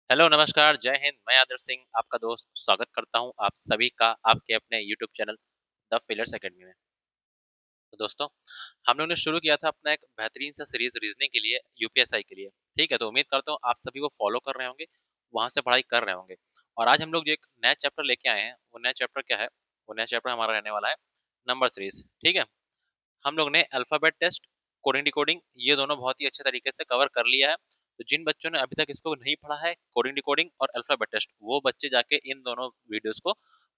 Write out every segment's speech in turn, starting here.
Hello नमस्कार जय हिंद। मैं आदर्श सिंह आपका दोस्त स्वागत करता हूं आप सभी का आपके अपने YouTube channel the failures academy में। तो दोस्तों, हम लोगों ने शुरू किया था अपना एक बेहतरीन सा सीरीज रीजनिंग के लिए, यूपीएसआई के लिए। ठीक है, तो उम्मीद करता हूं आप सभी वो फॉलो कर रहे होंगे, वहां से पढ़ाई कर रहे होंगे। और आज हम लोग जो एक नया चैप्टर लेके आए हैं, वो नया चैप्टर क्या है? वो नया चैप्टर हमारा रहने वाला है नंबर सीरीज। ठीक है, हम लोग ने अल्फाबेट टेस्ट, कोडिंग डिकोडिंग, ये दोनों बहुत ही अच्छे तरीके से कवर कर लिया है। तो जिन बच्चों ने अभी तक इसको नहीं पढ़ा है, कोडिंग डिकोडिंग और अल्फाबेट टेस्ट, वो बच्चे जाके इन दोनों वीडियोस को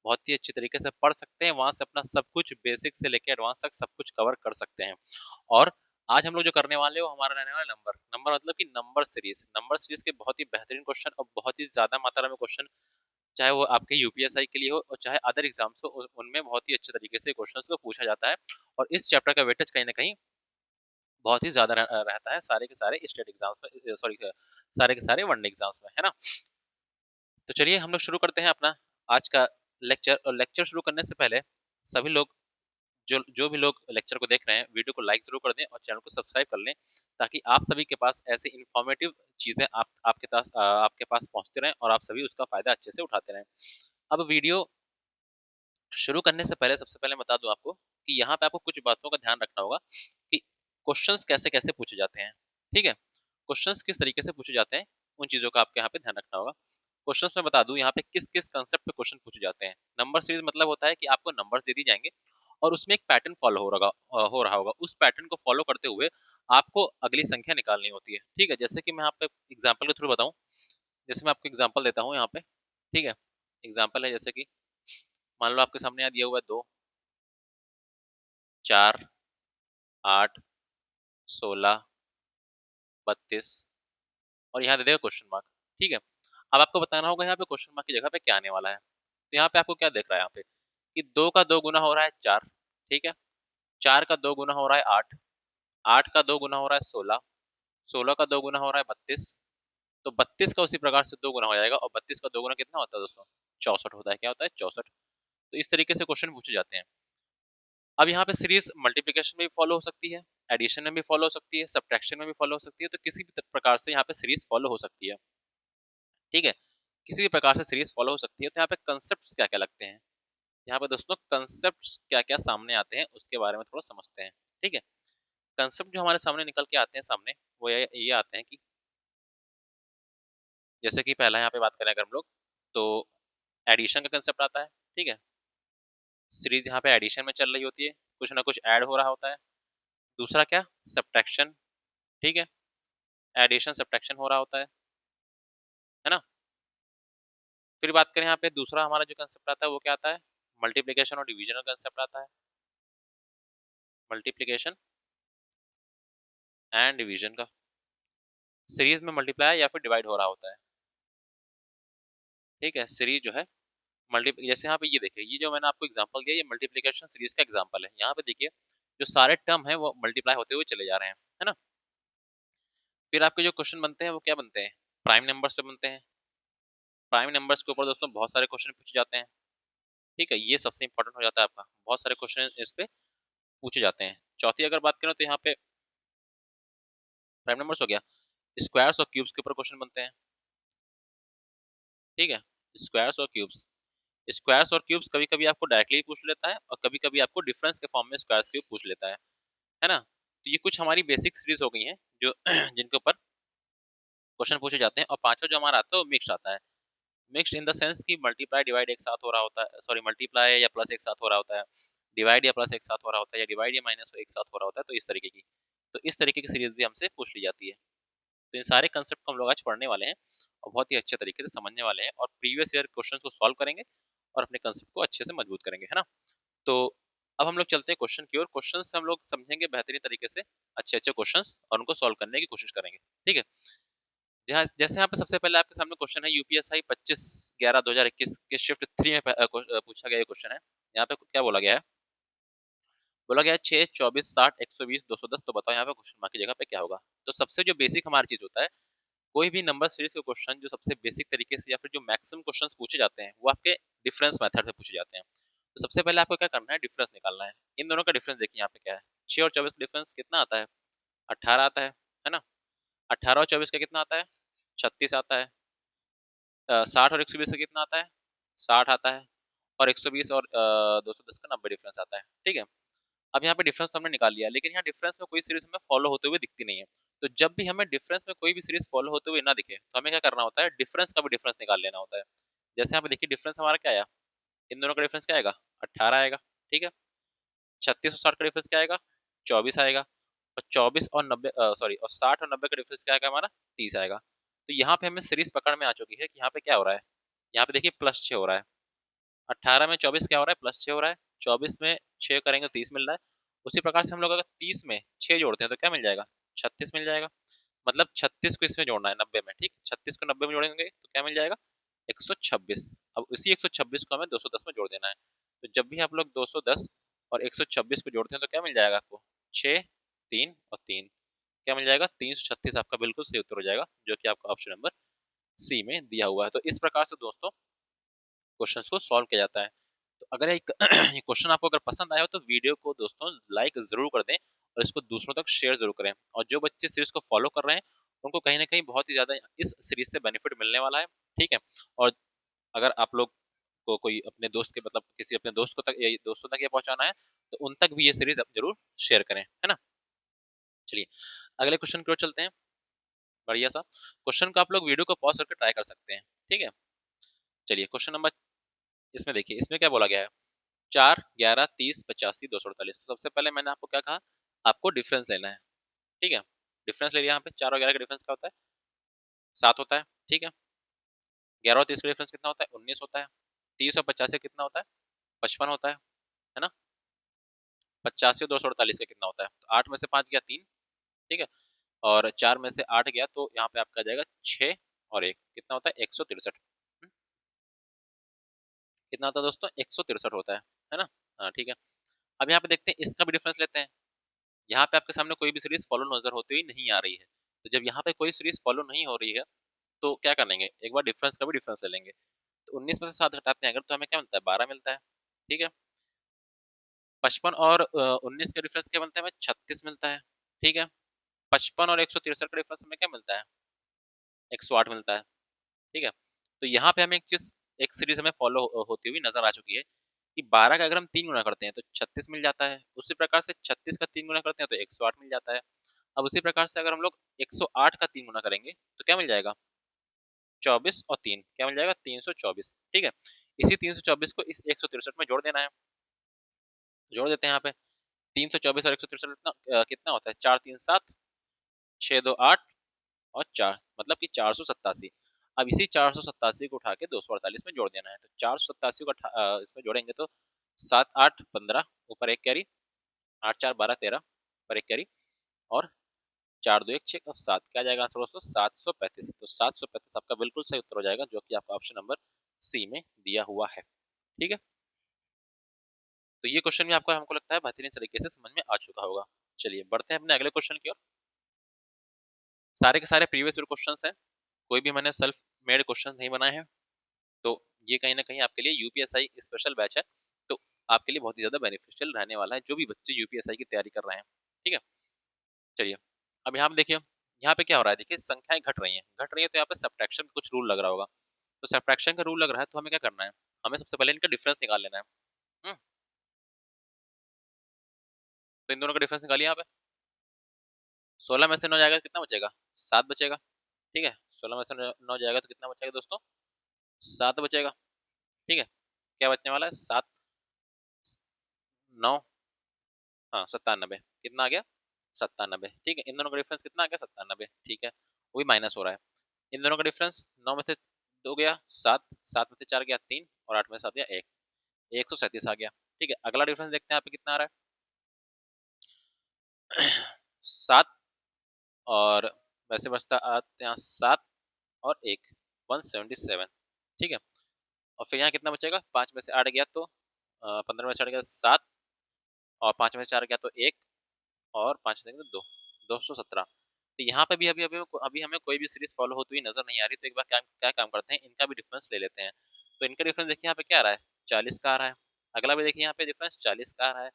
बहुत ही अच्छे तरीके से पढ़ सकते हैं। वहां से अपना सब कुछ बेसिक से लेकर एडवांस तक सब कुछ कवर कर सकते हैं। और आज हम लोग जो करने वाले हैं वो हमारा रहने वाला नंबर नंबर मतलब कि नंबर सीरीज के बहुत ही बेहतरीन क्वेश्चन और बहुत ही ज्यादा मात्रा में क्वेश्चन, चाहे वो आपके यूपीएसआई के लिए हो और चाहे अदर एग्जाम्स हो, उनमें बहुत ही अच्छे तरीके से क्वेश्चंस को पूछा जाता है। और इस चैप्टर का वेटेज कहीं ना कहीं बहुत ही ज्यादा रहता है सारे के सारे स्टेट एग्जाम्स में, सॉरी, सारे के सारे वनडे एग्जाम्स में, है ना। तो चलिए हम लोग शुरू करते हैं अपना आज का लेक्चर। और लेक्चर शुरू करने से पहले सभी लोग, जो जो भी लोग लेक्चर को देख रहे हैं, वीडियो को लाइक जरूर कर दें और चैनल को सब्सक्राइब कर लें, ताकि आप सभी के पास ऐसे इन्फॉर्मेटिव चीजें आपके पास पहुंचते रहें और आप सभी उसका फायदा अच्छे से उठाते रहें। अब वीडियो शुरू करने से पहले सबसे पहले बता दूं आपको कि यहाँ पे आपको कुछ बातों का ध्यान रखना होगा कि क्वेश्चंस कैसे कैसे पूछे जाते हैं। ठीक है, क्वेश्चंस किस तरीके से पूछे जाते हैं, उन चीजों का आपके यहाँ पे ध्यान रखना होगा। क्वेश्चंस में बता दूं यहाँ पे किस किस कंसेप्ट पे क्वेश्चन पूछे जाते हैं। नंबर सीरीज मतलब होता है कि आपको नंबर्स दे दी जाएंगे और उसमें एक पैटर्न फॉलो हो रहा होगा। उस पैटर्न को फॉलो करते हुए आपको अगली संख्या निकालनी होती है। ठीक है, जैसे कि मैं यहाँ पे एग्जाम्पल के थ्रू बताऊं। जैसे मैं आपको एग्जाम्पल देता हूँ यहाँ पे। ठीक है, एग्जाम्पल है जैसे कि मान लो आपके सामने यहाँ दिया हुआ है 2, 4, 8, 16, 32 और यहाँ दे देगा क्वेश्चन मार्क। ठीक है, अब आपको बताना होगा यहाँ पे क्वेश्चन मार्क की जगह पे क्या आने वाला है। तो यहाँ पे आपको क्या दिख रहा है यहाँ पे कि 2 का 2 गुना हो रहा है 4। ठीक है, 4 का 2 गुना हो रहा है 8, 8 का 2 गुना हो रहा है 16, 16 का 2 गुना हो रहा है 32। तो 32 का उसी प्रकार से 2 गुना हो जाएगा और 32 का 2 गुना कितना होता है दोस्तों? 64 होता है। क्या होता है? 64। तो इस तरीके से क्वेश्चन पूछे जाते हैं। अब यहाँ पे सीरीज मल्टीप्लिकेशन में भी फॉलो हो सकती है, एडिशन में भी फॉलो हो सकती है, सब्ट्रैक्शन में भी फॉलो हो सकती है। तो किसी भी प्रकार से यहाँ पे सीरीज फॉलो हो सकती है। ठीक है, किसी भी प्रकार से सीरीज फॉलो हो सकती है। तो यहाँ पे कंसेप्ट क्या क्या लगते हैं, यहाँ पे दोस्तों कंसेप्ट क्या क्या सामने आते हैं उसके बारे में थोड़ा समझते हैं। ठीक है, कंसेप्ट जो हमारे सामने निकल के आते हैं सामने, वो ये आते हैं कि जैसे कि पहला यहाँ पे बात करें अगर हम लोग, तो एडिशन का कंसेप्ट आता है। ठीक है, सीरीज यहाँ पे एडिशन में चल रही होती है, कुछ ना कुछ ऐड हो रहा होता है। दूसरा क्या? सब्ट्रैक्शन। ठीक है, एडिशन सब्ट्रैक्शन हो रहा होता है ना। फिर बात करें यहाँ पे दूसरा हमारा जो कंसेप्ट आता है वो क्या आता है? मल्टीप्लिकेशन और डिवीजन का कंसेप्ट आता है। मल्टीप्लिकेशन एंड डिवीजन का, सीरीज में मल्टीप्लाई या फिर डिवाइड हो रहा होता है। ठीक है, सीरीज जो है मल्टी, जैसे यहाँ पे ये देखिए, ये जो मैंने आपको एग्जांपल दिया, ये मल्टीप्लिकेशन सीरीज का एग्जांपल है। यहाँ पे देखिए जो सारे टर्म है वो मल्टीप्लाई होते हुए चले जा रहे हैं, है ना। फिर आपके जो क्वेश्चन बनते हैं वो क्या बनते हैं? प्राइम नंबर्स पे बनते हैं। प्राइम नंबर्स के ऊपर दोस्तों बहुत सारे क्वेश्चन पूछे जाते हैं। ठीक है, ये सबसे इंपॉर्टेंट हो जाता है आपका, बहुत सारे क्वेश्चन इस पे पूछे जाते हैं। चौथी अगर बात करें तो यहाँ पे प्राइम नंबर्स हो गया, स्क्वायर्स और क्यूब्स के ऊपर क्वेश्चन बनते हैं। ठीक है, स्क्वायर्स और क्यूब्स, स्क्वायर्स और क्यूब्स कभी कभी आपको डायरेक्टली पूछ लेता है और कभी कभी आपको डिफरेंस के फॉर्म में स्क्वायर्स क्यूब पूछ लेता है ना। तो ये कुछ हमारी बेसिक सीरीज हो गई हैं जो जिनके ऊपर क्वेश्चन पूछे जाते हैं। और पांचवा जो हमारा आता है वो मिक्स आता है। मिक्स्ड इन द सेंस कि मल्टीप्लाई डिवाइड एक साथ हो रहा होता है, सॉरी, मल्टीप्लाई या प्लस एक साथ हो रहा होता है, डिवाइड या प्लस एक साथ हो रहा होता है, या डिवाइड या माइनस एक साथ हो रहा होता है। तो इस तरीके की, तो इस तरीके की सीरीज भी हमसे पूछ ली जाती है। तो इन सारे कंसेप्ट को हम लोग आज पढ़ने वाले हैं और बहुत ही अच्छे तरीके से समझने वाले हैं और प्रीवियस ईयर क्वेश्चन को सॉल्व करेंगे और अपने कंसेप्ट को अच्छे से मजबूत करेंगे, है ना। तो अब हम लोग चलते हैं क्वेश्चन की ओर। क्वेश्चन से हम लोग समझेंगे बेहतरीन तरीके से अच्छे अच्छे क्वेश्चंस और उनको सॉल्व करने की कोशिश करेंगे। ठीक है, जहाँ जैसे यहाँ पे सबसे पहले आपके सामने क्वेश्चन है यूपीएसआई 25/11/2021 के शिफ्ट 3 में पूछा गया क्वेश्चन है। यहाँ पे क्या बोला गया है? बोला गया है 6, 24, 60, 120, 210। तो बताओ यहाँ पे क्वेश्चन मार्क की जगह पे क्या होगा? तो सबसे जो बेसिक हमारी चीज होता है, कोई भी नंबर सीरीज के क्वेश्चन जो सबसे बेसिक तरीके से या फिर जो मैक्सिमम क्वेश्चंस पूछे जाते हैं वो आपके डिफरेंस मेथड से पूछे जाते हैं। तो सबसे पहले आपको क्या करना है? डिफरेंस निकालना है। इन दोनों का डिफरेंस देखिए यहाँ पे क्या है। 6 और 24 का डिफरेंस कितना आता है? 18 आता है ना। 18 और 24 का कितना आता है? 36 आता है। 60 और 120 का कितना आता है, 60 आता है, और 120 और 210 का 90 डिफरेंस आता है। ठीक है, अब यहाँ पे डिफरेंस तो हमने निकाल लिया, लेकिन यहाँ डिफरेंस में कोई सीरीज हमें फॉलो होते हुए दिखती नहीं है। तो जब भी हमें डिफरेंस में कोई भी सीरीज फॉलो होते हुए ना दिखे, तो हमें क्या करना होता है, डिफरेंस का भी डिफरेंस निकाल लेना होता है। जैसे यहाँ पे देखिए डिफरेंस हमारा क्या आया, इन दोनों का डिफरेंस क्या आएगा, 18 आएगा। ठीक है, 36 और 60 का डिफरेंस क्या आएगा, 24 आएगा। और 24 और 90 सॉरी और 60 और 90 का डिफरेंस क्या आएगा हमारा, 30 आएगा। तो यहाँ पे हमें सीरीज पकड़ में आ चुकी है कि यहाँ पे क्या हो रहा है, यहाँ पे देखिए +6 हो रहा है। 18 में 24 क्या हो रहा है, +6 हो रहा है। 24 में 6 करेंगे तो 30 मिल रहा है। उसी प्रकार से हम लोग अगर 30 में 6 जोड़ते हैं तो क्या मिल जाएगा, 36 मिल जाएगा। मतलब 36 को इसमें जोड़ना है 90 में। ठीक, 36 को 90 में जोड़ेंगे तो क्या मिल जाएगा, 126। अब इसी 126 को हमें 210 में जोड़ देना है। तो जब भी आप लोग 210 और 126 को जोड़ते हैं तो क्या मिल जाएगा आपको, 6, 3 और 3 क्या मिल जाएगा, 336 आपका बिल्कुल सही उत्तर हो जाएगा, जो कि आपका ऑप्शन नंबर सी में दिया हुआ है। तो इस प्रकार से दोस्तों क्वेश्चंस को सॉल्व किया जाता है। तो अगर एक ये क्वेश्चन आपको अगर पसंद आया हो तो वीडियो को दोस्तों लाइक जरूर कर दें और इसको दूसरों तक शेयर जरूर करें। और जो बच्चे सीरीज को फॉलो कर रहे हैं उनको कहीं ना कहीं बहुत ही ज्यादा इस सीरीज से बेनिफिट मिलने वाला है। ठीक है, और अगर आप लोग को कोई अपने दोस्त के मतलब किसी अपने दोस्त को तक ये दोस्तों तक ये पहुंचाना है तो उन तक भी ये सीरीज आप जरूर शेयर करें, है ना। चलिए अगले क्वेश्चन की ओर चलते हैं। बढ़िया सा क्वेश्चन को आप लोग वीडियो को पॉज करके ट्राई कर सकते हैं। ठीक है, चलिए क्वेश्चन नंबर, इसमें देखिए इसमें क्या बोला गया है, 4, 11, 30, 85, 248। तो सबसे पहले मैंने आपको क्या कहा, आपको डिफरेंस लेना है। ठीक है, डिफरेंस ले लिया। यहाँ पे 4 और 11 का डिफरेंस क्या होता है, 7 होता है। ठीक है, 11 और 30 का डिफरेंस कितना होता है, 19 होता है। 30 और 50 का कितना होता है, 55 होता है ना। 85 और 248 का कितना होता है, तो 8 में से 5 गया 3। ठीक है, और 4 में से 8 गया तो यहाँ पे आपका आ जाएगा 6 और 1 कितना होता है, 163। कितना होता है दोस्तों, 163 होता है ना। हाँ ठीक है, अब यहाँ पे देखते हैं इसका भी डिफरेंस लेते हैं। यहाँ पे आपके सामने कोई भी सीरीज फॉलो नजर होती हुई नहीं आ रही है। तो जब यहाँ पे कोई सीरीज फॉलो नहीं हो रही है तो क्या करेंगे, एक बार डिफरेंस का भी डिफरेंस ले लेंगे। तो 19 में से 7 घटाते हैं अगर तो हमें क्या मिलता है, 12 मिलता है। ठीक है, 55 और 19 का डिफरेंस क्या बनता है, हमें 36 मिलता है। ठीक है, 55 और 163 का डिफरेंस हमें क्या मिलता है, 108 मिलता है। ठीक है, तो यहाँ पे हमें एक चीज, एक सीरीज हमें फॉलो होती हुई नजर आ चुकी है कि 12 का अगर हम 3 गुना करते हैं तो 36 मिल जाता है। उसी प्रकार से 36 का 3 गुना करते हैं तो 108 मिल जाता है। अब उसी प्रकार से अगर हम लोग 108 का 3 गुना करेंगे तो क्या मिल जाएगा, 24 और 3 क्या मिल जाएगा, 324। ठीक है, इसी 324 को इस 163 में जोड़ देना है। जोड़ देते हैं यहाँ पे, 324 और 163 कितना कितना होता है, 4 3 7, 6 2 8 और 4 मतलब कि 487। अब इसी 487 को उठा के 248 में जोड़ देना है। तो 487 को इसमें जोड़ेंगे तो 7 8 15 ऊपर एक कैरी, 8 4 12 13 ऊपर एक कैरी, और 4 2 1 6 और 7 क्या जाएगा आंसर दोस्तों, 735। तो 735 आपका बिल्कुल सही उत्तर हो जाएगा, जो कि आपका ऑप्शन नंबर सी में दिया हुआ है। ठीक है, तो ये क्वेश्चन भी आपको हमको लगता है बेहतरीन तरीके से समझ में आ चुका होगा। चलिए बढ़ते हैं अपने अगले क्वेश्चन की ओर। सारे के सारे प्रीवियस ईयर क्वेश्चंस हैं, कोई भी मैंने सेल्फ मेड क्वेश्चन नहीं बनाए हैं। तो ये कहीं ना कहीं आपके लिए यूपीएसआई स्पेशल बैच है, तो आपके लिए बहुत ही ज्यादा बेनिफिशियल रहने वाला है, जो भी बच्चे यूपीएसआई की तैयारी कर रहे हैं। ठीक है, चलिए अब यहाँ पे देखिए, यहाँ पे क्या हो रहा है, देखिए संख्याएं घट रही है तो यहाँ पे सब्ट्रैक्शन का कुछ रूल लग रहा होगा। तो सब्ट्रैक्शन का रूल लग रहा है तो हमें क्या करना है, हमें सबसे पहले इनका डिफरेंस निकाल लेना है। हम्म, तो इन दोनों का डिफरेंस निकालिए यहाँ पे। 16 में से 9 जाएगा तो कितना बचेगा, 7 बचेगा। ठीक है, 16 में से 9 जाएगा तो कितना बचेगा दोस्तों, 7 बचेगा। ठीक है, क्या बचने वाला है, 7 9, हाँ 97, कितना आ गया, 97। ठीक है, इन दोनों का डिफरेंस कितना आ गया, 97। ठीक है, वो भी माइनस हो रहा है। इन दोनों का डिफरेंस 9 में से 2 गया 7, 7 में से 4 गया 3, और 8 में से 7 गया 1, 137 आ गया। ठीक है, अगला डिफरेंस देखते हैं यहाँ पे कितना आ रहा है 7 और वैसे बचता आते हैं 7 और 1, 177। ठीक है, और फिर यहाँ कितना बचेगा, 5 में से 8 गया तो 15 में से 8 गया 7, और 5 में से 4 गया तो 1, और 5 में से 2, 217। तो यहाँ पे भी अभी अभी अभी हमें कोई भी सीरीज फॉलो होती हुई नजर नहीं आ रही। तो एक बार क्या क्या काम करते हैं, इनका भी डिफरेंस ले लेते हैं। तो इनका डिफरेंस देखिए यहाँ पे क्या आ रहा है, 40 का आ रहा है। अगला भी देखिए यहाँ पे डिफरेंस 40 का आ रहा है।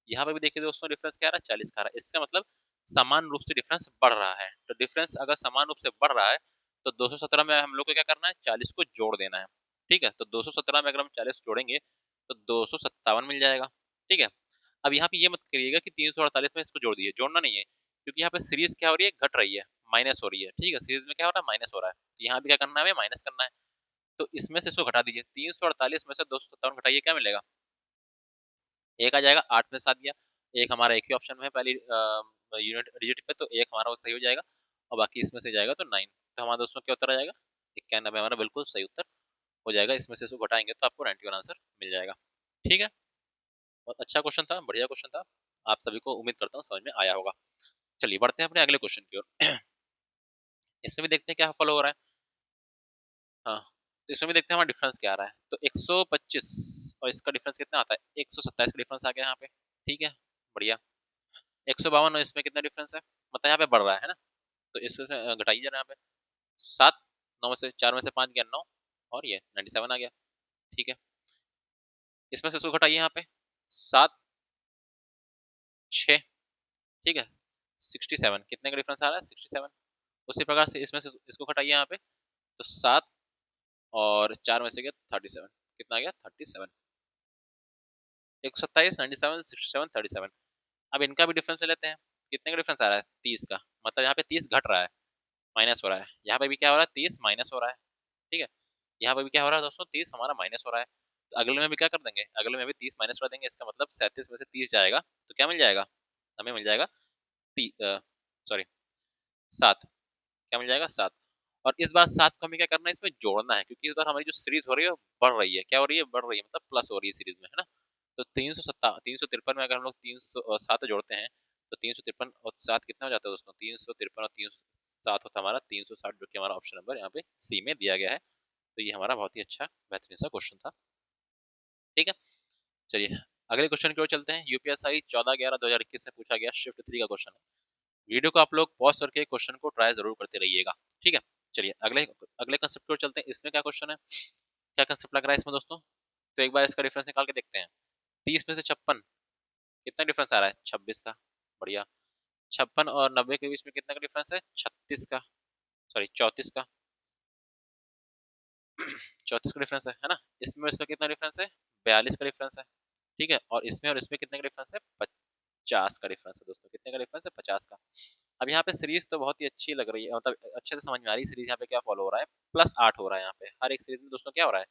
यहाँ पे भी देखिए दोस्तों डिफरेंस क्या आ रहा है, 40 का आ रहा है। इसका मतलब समान रूप से डिफरेंस बढ़ रहा है। तो डिफरेंस अगर समान रूप से बढ़ रहा है तो 217 में हम लोग को क्या करना है, 40 को जोड़ देना है। ठीक है, तो 217 में अगर हम 40 जोड़ेंगे तो 257 मिल जाएगा। ठीक है, अब यहाँ पे ये मत करिएगा कि 348 में इसको जोड़ दिए, जोड़ना नहीं है, क्योंकि यहाँ पे सीरीज क्या हो रही है, घट रही है, माइनस हो रही है। ठीक है, सीरीज में क्या हो रहा है, माइनस हो रहा है, तो यहाँ भी क्या करना है, हमें माइनस करना है। तो इसमें से इसको घटा दीजिए, 348 में से 257 घटाइए, क्या मिलेगा, एक आ जाएगा। 8 में 7 गया, एक हमारा एक ही ऑप्शन में है पहली यूनिट डिजिट पे, तो एक हमारा वो सही हो जाएगा, और बाकी इसमें से जाएगा तो 9। तो हमारा दोस्तों क्या उत्तर आ जाएगा, 91 हमारा बिल्कुल सही उत्तर हो जाएगा। इसमें से इसको घटाएंगे तो आपको 91 आंसर मिल जाएगा। ठीक है, बहुत अच्छा क्वेश्चन था, बढ़िया क्वेश्चन था, आप सभी को उम्मीद करता हूँ समझ में आया होगा। चलिए बढ़ते हैं अपने अगले क्वेश्चन की ओर। इसमें भी देखते हैं क्या फॉलो हो रहा है। हाँ, तो इसमें भी देखते हैं हमारा डिफरेंस क्या आ रहा है। तो 125 और इसका डिफरेंस कितना आता है, 127 का डिफरेंस आ गया यहाँ पे। ठीक है, बढ़िया। 152 और इसमें कितना डिफरेंस है, मतलब यहाँ पे बढ़ रहा है ना, तो इससे घटाइए जरा यहाँ पे। 7, 9 में से 4 में से 5 गया 9, और ये 97 आ गया। ठीक है, इसमें से इसको घटाइए यहाँ पे, 7, 6। ठीक है, 67 कितने का डिफरेंस आ रहा है, 67। उसी प्रकार से इसमें से इसको घटाइए यहाँ पे, तो 7 और 4 में से गया 37, कितना आ गया 37। 127, 97, 67, 37। अब इनका भी डिफरेंस ले लेते हैं, कितने का डिफरेंस आ रहा है, 30 का, मतलब यहाँ पे 30 घट रहा है, माइनस हो रहा है। यहाँ पे भी क्या हो रहा है, 30 माइनस हो रहा है। ठीक है, यहाँ पे भी क्या हो रहा है दोस्तों, 30 हमारा माइनस हो रहा है। तो अगले में भी क्या कर देंगे, अगले में भी 30 माइनस कर देंगे, इसका मतलब 37 में से 30 जाएगा, तो क्या मिल जाएगा, हमें मिल जाएगा सॉरी 7। क्या मिल जाएगा, 7। और इस बार 7 को हमें क्या करना है, इसमें जोड़ना है, क्योंकि इस बार हमारी जो सीरीज हो रही है वो बढ़ रही है। क्या हो रही है, बढ़ रही है, मतलब प्लस हो रही है सीरीज में, है ना। तो 353 में अगर हम लोग 307 जोड़ते हैं, तो 353 और 7 कितना हो जाता है दोस्तों, 353 और 307 होता है हमारा 360, जो कि हमारा ऑप्शन नंबर यहाँ पे सी में दिया गया है। तो ये हमारा बहुत ही अच्छा बेहतरीन सा क्वेश्चन था। ठीक है, चलिए अगले क्वेश्चन की ओर चलते हैं। यूपीएसआई 14/11/2021 में पूछा गया शिफ्ट 3 का क्वेश्चन है। वीडियो को आप लोग पॉज करके क्वेश्चन को ट्राई जरूर करते रहिएगा। ठीक है, चलिए अगले अगले कंसेप्ट की ओर चलते हैं। इसमें क्या क्वेश्चन है, क्या कंसेप्ट लग रहा है इसमें दोस्तों, तो एक बार इसका डिफरेंस निकाल के देखते हैं। 30 में से 56 कितना डिफरेंस आ रहा है, 26 का। बढ़िया। 56 और 90 के बीच में कितना का डिफरेंस है, 36 का, सॉरी 34 का। 34 का डिफरेंस है ना। इसमें इसका कितना डिफरेंस है, 42 का डिफरेंस है। ठीक है, और इसमें कितने का डिफरेंस है, 50 का डिफरेंस है दोस्तों। कितने का डिफरेंस है, 50 का। अब यहाँ पे सीरीज तो बहुत ही अच्छी लग रही है, मतलब अच्छे से समझ में आ रही है सीरीज। यहाँ पे क्या फॉलो हो रहा है, +8 हो रहा है यहाँ पे, हर एक सीरीज में दोस्तों क्या हो रहा है,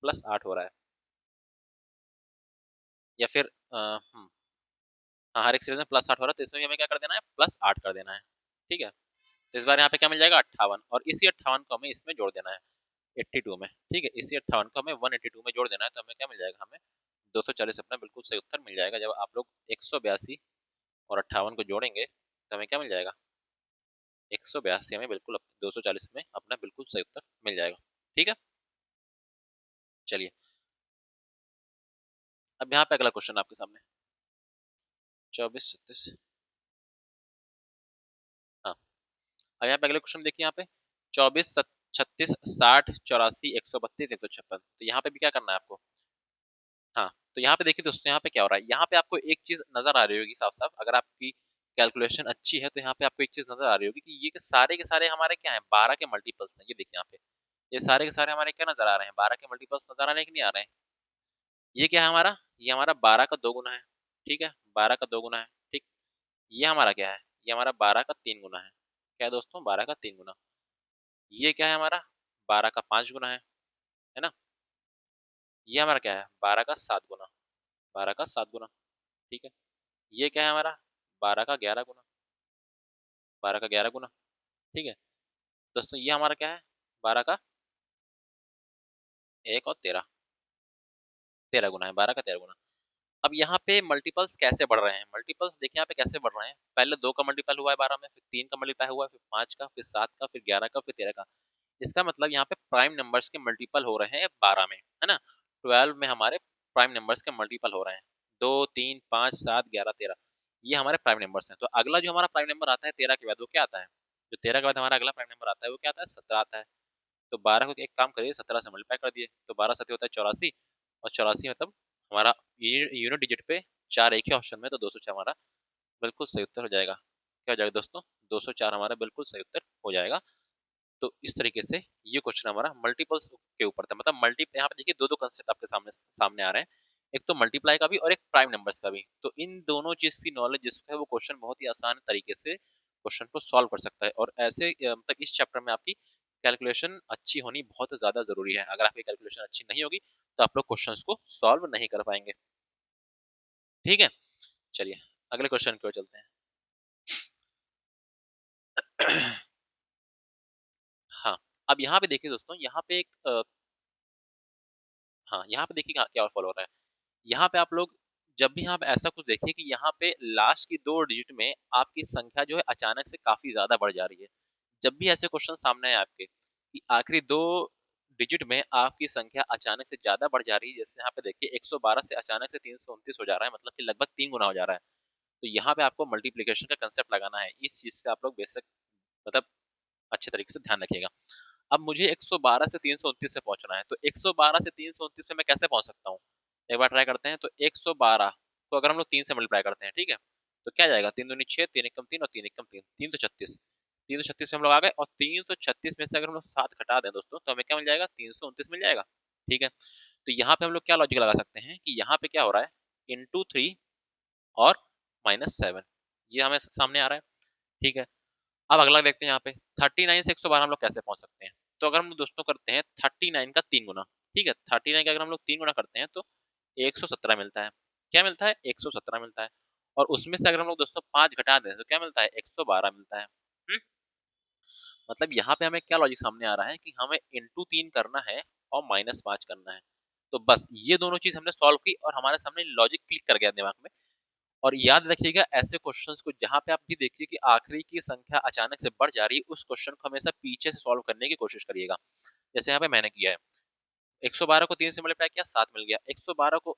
+8 हो रहा है। या फिर हाँ, हर एक सीरीज में +8 हो रहा है, तो इसमें भी हमें क्या कर देना है, +8 कर देना है। ठीक है, तो इस बार यहाँ पे क्या मिल जाएगा, 58, और इसी 58 को हमें इसमें जोड़ देना है 82 में। ठीक है, इसी 58 को हमें 182 में जोड़ देना है, तो हमें क्या मिल जाएगा, हमें 240 अपना बिल्कुल सही उत्तर मिल जाएगा। जब आप लोग 182 और 58 को जोड़ेंगे तो हमें क्या मिल जाएगा, 182 हमें बिल्कुल 240 में अपना बिल्कुल सही उत्तर मिल जाएगा। ठीक है, चलिए अब यहाँ पे अगला क्वेश्चन आपके सामने, 24, 36। हाँ, अब यहाँ पे अगले क्वेश्चन देखिए, यहाँ पे 24, 36, 60, 84, 132, 156। तो यहाँ पे भी क्या करना है आपको। हाँ, तो यहाँ पे देखिए दोस्तों, यहाँ पे क्या हो रहा है, यहाँ पे आपको एक चीज नजर आ रही होगी साफ साफ, अगर आपकी कैलकुलेशन अच्छी है तो यहाँ पे आपको एक चीज नजर आ रही होगी कि ये के सारे हमारे क्या है, 12 के मल्टीपल्स हैं। ये देखिए यहाँ पे, ये सारे के सारे हमारे क्या नजर आ रहे हैं, 12 के मल्टीपल्स नजर आ रहे हैं कि नहीं आ रहे हैं। ये क्या है हमारा, ये हमारा 12 का 2 गुना है। ठीक है, 12 का 2 गुना है। ठीक, ये हमारा क्या है, ये हमारा 12 का 3 गुना है। क्या है दोस्तों, 12 का 3 गुना। ये क्या है हमारा, 12 का 5 गुना है ना। ये हमारा क्या है, 12 का 7 गुना, 12 का 7 गुना। ठीक है, ये क्या है हमारा, 12 का 11 गुना, 12 का 11 गुना। ठीक है दोस्तों, ये हमारा क्या है, 12 का 1 और 13, 13 गुना है, 12 का 13 गुना। अब यहाँ पे मल्टीपल्स कैसे बढ़ रहे हैं, मल्टीपल्स देखिए यहाँ पे कैसे बढ़ रहे हैं। पहले 2 का मल्टीपल हुआ है 12 में, फिर 3 का मल्टीपल हुआ है, फिर 5 का, फिर 7 का, फिर 11 का, फिर 13 का। इसका मतलब यहाँ पे प्राइम नंबर्स के मल्टीपल हो रहे हैं 12 में, है ना। 12 में हमारे प्राइम नंबर्स के मल्टीपल हो रहे हैं, 2, 3, 5, 7, 11, 13। ये हमारे प्राइम नंबर्स हैं। तो अगला जो हमारा प्राइम नंबर आता है 13 के बाद, वो क्या आता है, जो 13 के बाद हमारा अगला प्राइम नंबर आता है वो क्या आता है, 17 आता है। तो 12 को एक काम करिए, 17 से मल्टीप्लाई कर दिए, तो 12 सती होता है 84, और 84 मतलब हमारा यूनिट डिजिट पे 4 एक ही ऑप्शन में, तो 204 हमारा बिल्कुल सही उत्तर हो जाएगा। क्या हो जाएगा दोस्तों, 204 हमारा बिल्कुल सही उत्तर हो जाएगा। तो इस तरीके से ये क्वेश्चन हमारा मल्टीपल्स के ऊपर था, मतलब मल्टी, यहाँ पे देखिए दो दो कंसेप्ट आपके सामने सामने आ रहे हैं, एक तो मल्टीप्लाई का भी और एक प्राइम नंबर्स का भी। तो इन दोनों चीज की नॉलेज जिसको है वो क्वेश्चन बहुत ही आसान तरीके से क्वेश्चन को सॉल्व कर सकता है। और ऐसे मतलब इस चैप्टर में आपकी कैलकुलेशन अच्छी होनी बहुत ज्यादा जरूरी है। अगर आपकी कैलकुलेशन अच्छी नहीं होगी तो आप लोग क्वेश्चन को सॉल्व नहीं कर पाएंगे। ठीक है, चलिए अगले क्वेश्चन की ओर चलते हैं। हाँ, अब यहाँ पे देखिए दोस्तों, यहाँ पे एक हाँ यहाँ पे देखिए क्या फॉलो हो रहा है। यहाँ पे आप लोग जब भी यहाँ पे ऐसा कुछ देखिए कि यहाँ पे लास्ट की दो डिजिट में आपकी संख्या जो है अचानक से काफी ज्यादा बढ़ जा रही है। जब भी ऐसे क्वेश्चन सामने आए आपके कि आखिरी दो डिजिट में आपकी संख्या अचानक से ज्यादा बढ़ जा रही है, जैसे यहाँ पे देखिए 112 से अचानक से 329 हो जा रहा है, मतलब कि लगभग 3 गुना हो जा रहा है। तो यहाँ पे आपको मल्टीप्लीकेशन का कंसेप्ट लगाना है। इस चीज का आप लोग बेसिक मतलब अच्छे तरीके से ध्यान रखिएगा। अब मुझे 112 से 329 से पहुंचना है, तो 112 से 329 में मैं कैसे पहुंच सकता हूँ, एक बार ट्राई करते हैं। तो 112 को अगर हम लोग 3 से मल्टीप्लाई करते हैं, ठीक है, तो क्या जाएगा, 3 दूनी 6, 3 एकम 3 और 3 एकम 3, 336। 336 में हम लोग आ गए, और 336 में से अगर हम लोग 7 घटा दें दोस्तों तो हमें क्या मिल जाएगा, 329 मिल जाएगा। ठीक है, तो यहाँ पे हम लोग क्या लॉजिक लगा सकते हैं कि यहाँ पे क्या हो रहा है, इंटू 3 और -7, ये हमें सामने आ रहा है। ठीक है, अब अगला देखते हैं यहाँ पे 39 से 112 हम लोग कैसे पहुंच सकते हैं। तो अगर हम दोस्तों करते हैं 39 का 3 गुना, ठीक है, 39 का अगर हम लोग 3 गुना करते हैं तो 117 मिलता है। क्या मिलता है, 117 मिलता है। और उसमें से अगर हम लोग दोस्तों 5 घटा दें तो क्या मिलता है, 112 मिलता है। मतलब यहाँ पे हमें क्या लॉजिक सामने आ रहा है कि हमें इंटू 3 करना है और -5 करना है। तो बस ये दोनों चीज हमने सॉल्व की और हमारे सामने लॉजिक क्लिक कर गया दिमाग में। और याद रखिएगा ऐसे क्वेश्चंस को जहां पे आप भी देखिए कि आखिरी की संख्या अचानक से बढ़ जा रही है, उस क्वेश्चन को हमेशा पीछे से सॉल्व करने की कोशिश करिएगा। जैसे यहाँ पे मैंने किया है, 112 को 3 से मल्टीप्लाई किया, 7 मिल गया। 112 को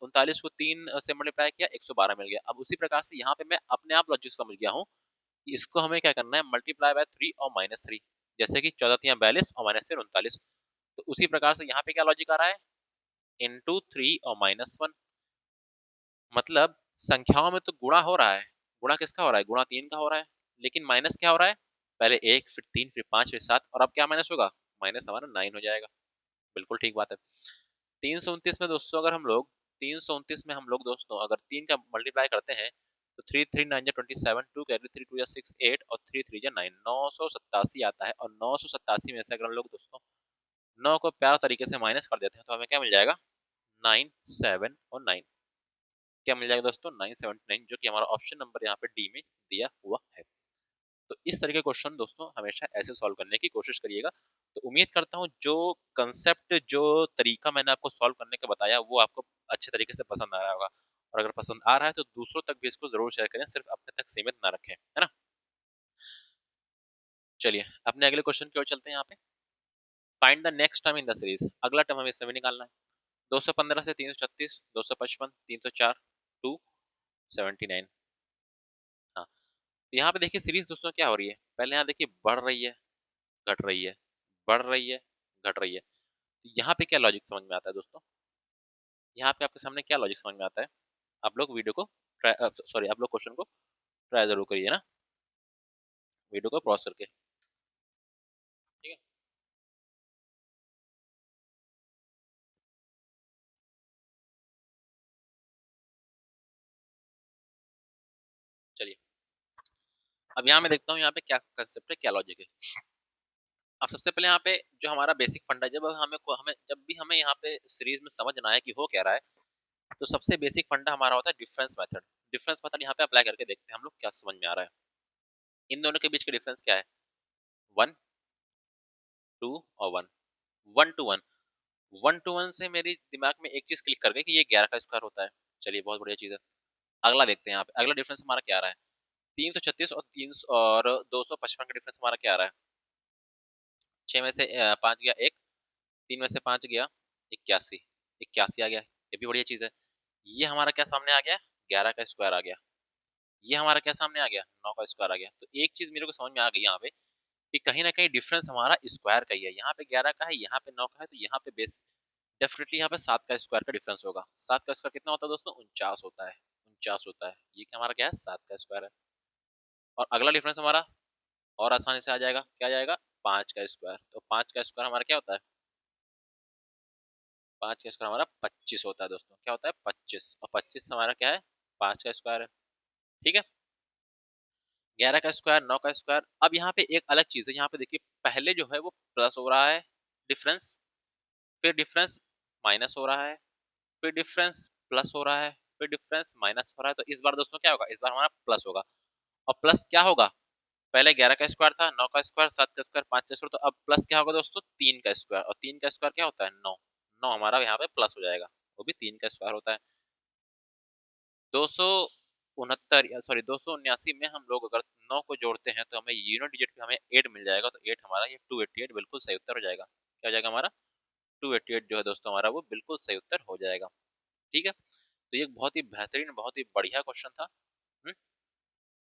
39 को 3 से मल्टीप्लाई किया, 112 मिल गया। अब उसी प्रकार से यहाँ पे मैं अपने आप लॉजिक समझ गया हूँ कि इसको हमें क्या करना है, मल्टीप्लाई बाय 3 और -3। जैसे कि 14 3 42 और -3 39। तो उसी प्रकार से यहाँ पे क्या लॉजिक आ रहा है, इंटू 3 और -1। मतलब संख्याओं में तो गुणा हो रहा है, गुणा किसका हो रहा है, गुणा 3 का हो रहा है, लेकिन माइनस क्या हो रहा है, पहले 1 फिर 3 फिर 5 फिर 7, और अब क्या माइनस होगा, माइनस हमारा 9 हो जाएगा। बिल्कुल ठीक बात है। 329 में दोस्तों अगर हम लोग 329 में हम लोग दोस्तों अगर 3 का मल्टीप्लाई करते हैं तो 3 3 9 जा 27, 2 कैरी 3 2 जा 6 8 और 3 3 जा 9, 987 आता है। और 987 में से अगर हम लोग दोस्तों 9 को प्यार तरीके से माइनस कर देते हैं तो हमें क्या मिल जाएगा, 9 7 और 9। क्या मिल जाएगा दोस्तों, 979, जो कि हमारा ऑप्शन नंबर यहाँ पे डी में दिया हुआ है। तो इस तरह के क्वेश्चन दोस्तों हमेशा ऐसे सॉल्व करने की कोशिश करिएगा। तो उम्मीद करता हूँ जो कंसेप्ट जो तरीका मैंने आपको सॉल्व करने का बताया वो आपको अच्छे तरीके से पसंद आ रहा होगा। और अगर पसंद आ रहा है तो दूसरों तक भी इसको जरूर शेयर करें, सिर्फ अपने तक सीमित ना रखें, है ना। चलिए अपने अगले क्वेश्चन की ओर चलते हैं। यहाँ पे find the next term in the series, अगला टर्म हमें इसमें भी निकालना है। 215 से 336, 255, 304, 279। हाँ, तो यहाँ पे देखिए सीरीज दोस्तों क्या हो रही है, पहले यहाँ देखिए बढ़ रही है, घट रही है, बढ़ रही है, घट रही है। तो यहाँ पे क्या लॉजिक समझ में आता है दोस्तों, यहाँ पे आपके सामने क्या लॉजिक समझ में आता है, आप लोग वीडियो को ट्राई, सॉरी आप लोग क्वेश्चन को ट्राई जरूर करिए ना, वीडियो को पॉज करके। ठीक है, चलिए अब यहाँ मैं देखता हूँ यहाँ पे क्या कंसेप्ट है, क्या लॉजिक है। अब सबसे पहले यहाँ पे जो हमारा बेसिक फंडा है, जब हमें हमें जब भी हमें यहाँ पे सीरीज में समझना है कि हो क्या रहा है, तो सबसे बेसिक फंडा हमारा होता है डिफरेंस मेथड। डिफरेंस मेथड यहाँ पे अप्लाई करके देखते हैं हम लोग क्या समझ में आ रहा है। इन दोनों के बीच का डिफरेंस क्या है, 1 2 और 1, 1 to 1, 1 to 1 से मेरी दिमाग में एक चीज क्लिक कर गई कि ये 11 का स्क्वायर होता है। चलिए बहुत बढ़िया चीज है। अगला देखते हैं, यहाँ पे अगला डिफरेंस हमारा क्या आ रहा है, 336 और 300 और 255 का डिफरेंस हमारा क्या आ रहा है। 6 में से 5 गया 1, 3 में से 5 गया 81, 81 आ गया, ये भी बढ़िया चीज है। ये हमारा क्या सामने आ गया, 11 का स्क्वायर आ गया। ये हमारा क्या सामने आ गया, 9 का स्क्वायर आ गया। तो एक चीज मेरे को समझ में आ गई यहाँ पे कि कहीं ना कहीं डिफरेंस हमारा स्क्वायर का ही है। यहाँ पे 11 का है, यहाँ पे 9 का है, तो यहाँ पे बेस डेफिनेटली यहाँ पे 7 का स्क्वायर का डिफरेंस होगा। 7 का स्क्वायर कितना होता है दोस्तों, 49 होता है, 49 होता है। ये क्या हमारा क्या है, 7 का स्क्वायर है। और अगला डिफरेंस हमारा और आसानी से आ जाएगा, क्या आ जाएगा, 5 का स्क्वायर, तो 5 का स्क्वायर हमारा क्या होता है? 5 का स्क्वायर हमारा 25 होता है दोस्तों। क्या होता है? 25। और 25 हमारा क्या है? 5 का स्क्वायर है। ठीक है। 11 का स्क्वायर, 9 का स्क्वायर। अब यहाँ पे एक अलग चीज है, यहाँ पे देखिए पहले जो है वो प्लस हो रहा है डिफरेंस, फिर डिफरेंस माइनस हो रहा है, फिर डिफरेंस प्लस हो रहा है, फिर डिफरेंस माइनस हो रहा है। तो इस बार दोस्तों क्या होगा? इस बार हमारा प्लस होगा। और प्लस क्या होगा? पहले 11 का स्क्वायर था, 9 का स्क्वायर, 7 का स्क्वायर, 5 का स्क्वायर, तो अब प्लस क्या होगा दोस्तों? 3 का स्क्वायर। और 3 का स्क्वायर क्या होता है? 9। 9 हमारा यहाँ पे प्लस हो जाएगा, वो भी 3 का स्क्वायर होता है। 269 या सॉरी 279 में हम लोग अगर 9 को जोड़ते हैं तो हमें यूनिट डिजिट पे हमें 8 मिल जाएगा। तो 8 हमारा ये 288 बिल्कुल सही उत्तर हो जाएगा। क्या हो जाएगा हमारा? 288 जो है दोस्तों हमारा वो बिल्कुल सही उत्तर हो जाएगा। ठीक है। तो ये एक बहुत ही बेहतरीन, बहुत ही बढ़िया क्वेश्चन था,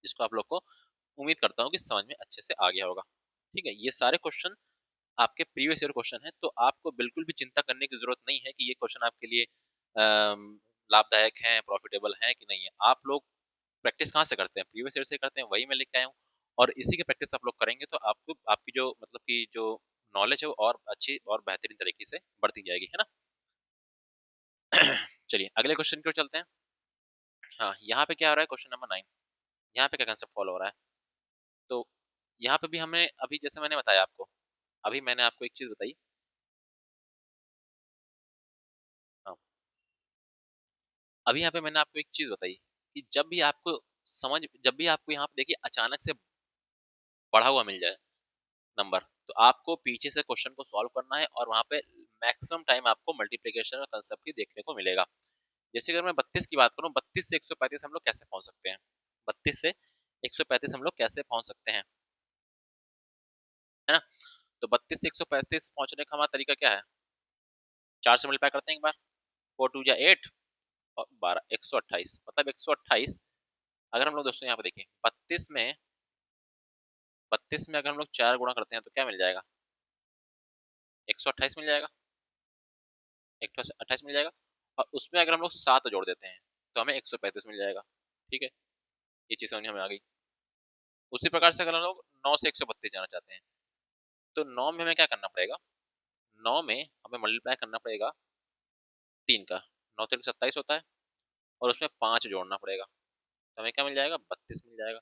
जिसको आप लोग को उम्मीद करता हूँ कि समझ में अच्छे से आ गया होगा। ठीक है। ये सारे क्वेश्चन आपके प्रीवियस ईयर क्वेश्चन है, तो आपको बिल्कुल भी चिंता करने की जरूरत नहीं है कि ये क्वेश्चन आपके लिए लाभदायक हैं, प्रॉफिटेबल हैं कि नहीं है। आप लोग प्रैक्टिस कहाँ से करते हैं? प्रीवियस ईयर से करते हैं, वही मैं लेके आया हूँ। और इसी की प्रैक्टिस आप लोग करेंगे तो आपको आपकी जो मतलब कि जो नॉलेज है वो और अच्छी और बेहतरीन तरीके से बढ़ती जाएगी, है ना। चलिए अगले क्वेश्चन की ओर चलते हैं। हाँ, यहाँ पे क्या हो रहा है? Question number 9। यहाँ पे क्या कंसेप्ट फॉलो हो रहा है? तो यहाँ पे भी हमें अभी जैसे मैंने बताया आपको, अभी मैंने आपको एक चीज बताई। हाँ, अभी यहाँ पे मैंने आपको एक चीज बताई कि जब भी आपको यहाँ पे देखिए अचानक से बढ़ा हुआ मिल जाए नंबर, तो आपको पीछे से क्वेश्चन को सॉल्व करना है और वहां पे मैक्सिमम टाइम आपको मल्टीप्लिकेशन और कंसेप्ट की देखने को मिलेगा। जैसे अगर मैं 32 की बात करूं, 32 से 135 हम लोग कैसे पहुंच सकते हैं? 32 से 135 हम लोग कैसे पहुंच सकते हैं, है ना। तो 32 से 135 पहुंचने का हमारा तरीका क्या है? 4 से मल्टीप्लाई करते हैं एक बार। 4 टू जा 8 और 12, 128, मतलब 128। अगर हम लोग दोस्तों यहाँ पे देखें 32 में अगर हम लोग 4 गुणा करते हैं तो क्या मिल जाएगा? 128 मिल जाएगा। 128 मिल जाएगा। और उसमें अगर हम लोग 7 जोड़ देते हैं तो हमें 135 मिल जाएगा। ठीक है। ये चीज समझ में हमें आ गई। उसी प्रकार से अगर हम लोग 9 से 132 जाना चाहते हैं तो 9 में हमें क्या करना पड़ेगा? 9 में हमें मल्टीप्लाई करना पड़ेगा 3 का। 9 3 27 होता है, और उसमें 5 जोड़ना पड़ेगा, तो हमें क्या मिल जाएगा? 32 मिल जाएगा।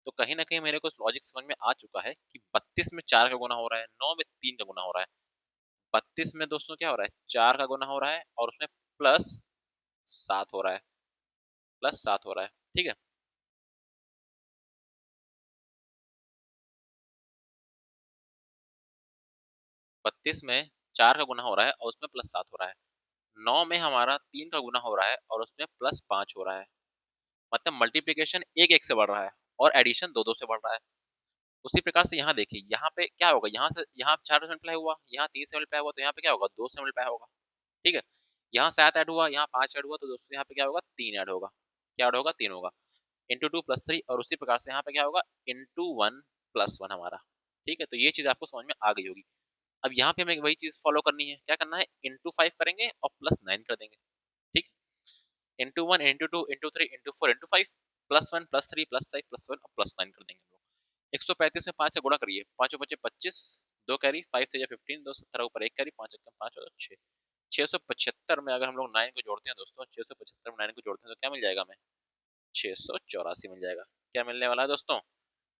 तो कहीं ना कहीं मेरे को लॉजिक समझ में आ चुका है कि 32 में 4 का गुना हो रहा है, 9 में 3 का गुना हो रहा है। 32 में दोस्तों क्या हो रहा है? 4 का गुना हो रहा है, और उसमें प्लस 7 हो रहा है, प्लस 7 हो रहा है। ठीक है। 32 में 4 का गुना हो रहा है और उसमें प्लस 7 हो रहा है। 9 में हमारा 3 का गुना हो रहा है और उसमें प्लस 5 हो रहा है। मतलब मल्टीप्लिकेशन एक एक से बढ़ रहा है और एडिशन दो दो से बढ़ रहा है। उसी प्रकार से यहाँ देखिए, यहाँ पे क्या होगा? यहाँ से यहाँ 4 से मल्टीप्लाई हुआ, यहाँ 3 से मल्टीप्लाई हुआ, तो यहाँ पे क्या होगा? 2 से मल्टीप्लाई होगा। ठीक है। यहाँ 7 ऐड हुआ, यहाँ 5 ऐड हुआ, तो दोस्तों यहाँ पे क्या होगा? 3 ऐड होगा। क्या ऐड होगा? 3 होगा। इंटू 2 प्लस 3, और उसी प्रकार से यहाँ पे क्या होगा? इंटू 1 प्लस 1 हमारा। ठीक है। तो ये चीज आपको समझ में आ गई होगी। अब यहाँ पे हमें वही चीज फॉलो करनी है। क्या करना है? इंटू 5 करेंगे और प्लस 9 कर देंगे। ठीक। Into 1 into 2 into 3 into 4 into 5, plus 1 plus 3 plus 5 plus 7 और प्लस 9 कर देंगे हम लोग। 135 में 5 से गुणा करिए, 5 बचे 25, 2 कैरी, 5 थे 15, 2 17 ऊपर 1 कैरी, 5 एकम 5 और 6। 675 में अगर हम लोग 9 को जोड़ते हैं दोस्तों, 675 में 9 को जोड़ते हैं तो क्या मिल जाएगा हमें? 684 मिल जाएगा। क्या मिलने वाला है दोस्तों?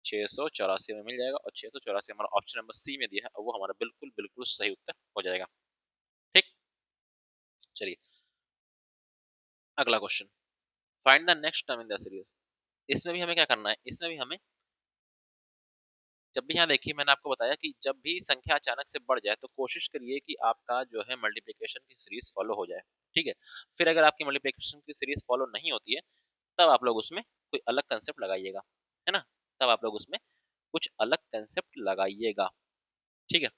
684 में मिल जाएगा, और 684 हमारा ऑप्शन नंबर सी में दिया है, और वो हमारा बिल्कुल बिल्कुल सही उत्तर हो जाएगा। ठीक। चलिए अगला question. Find the next term in the series. इसमें भी हमें क्या करना है? इसमें भी हमें, जब भी यहाँ देखिए मैंने आपको बताया कि जब भी संख्या अचानक से बढ़ जाए तो कोशिश करिए कि आपका जो है मल्टीप्लिकेशन की सीरीज फॉलो हो जाए। ठीक है। फिर अगर आपकी मल्टीप्लिकेशन की सीरीज फॉलो नहीं होती है, तब आप लोग उसमें कोई अलग कंसेप्ट लगाइएगा, है ना। तब आप लोग उसमें कुछ अलग कंसेप्ट लगाइएगा। ठीक है।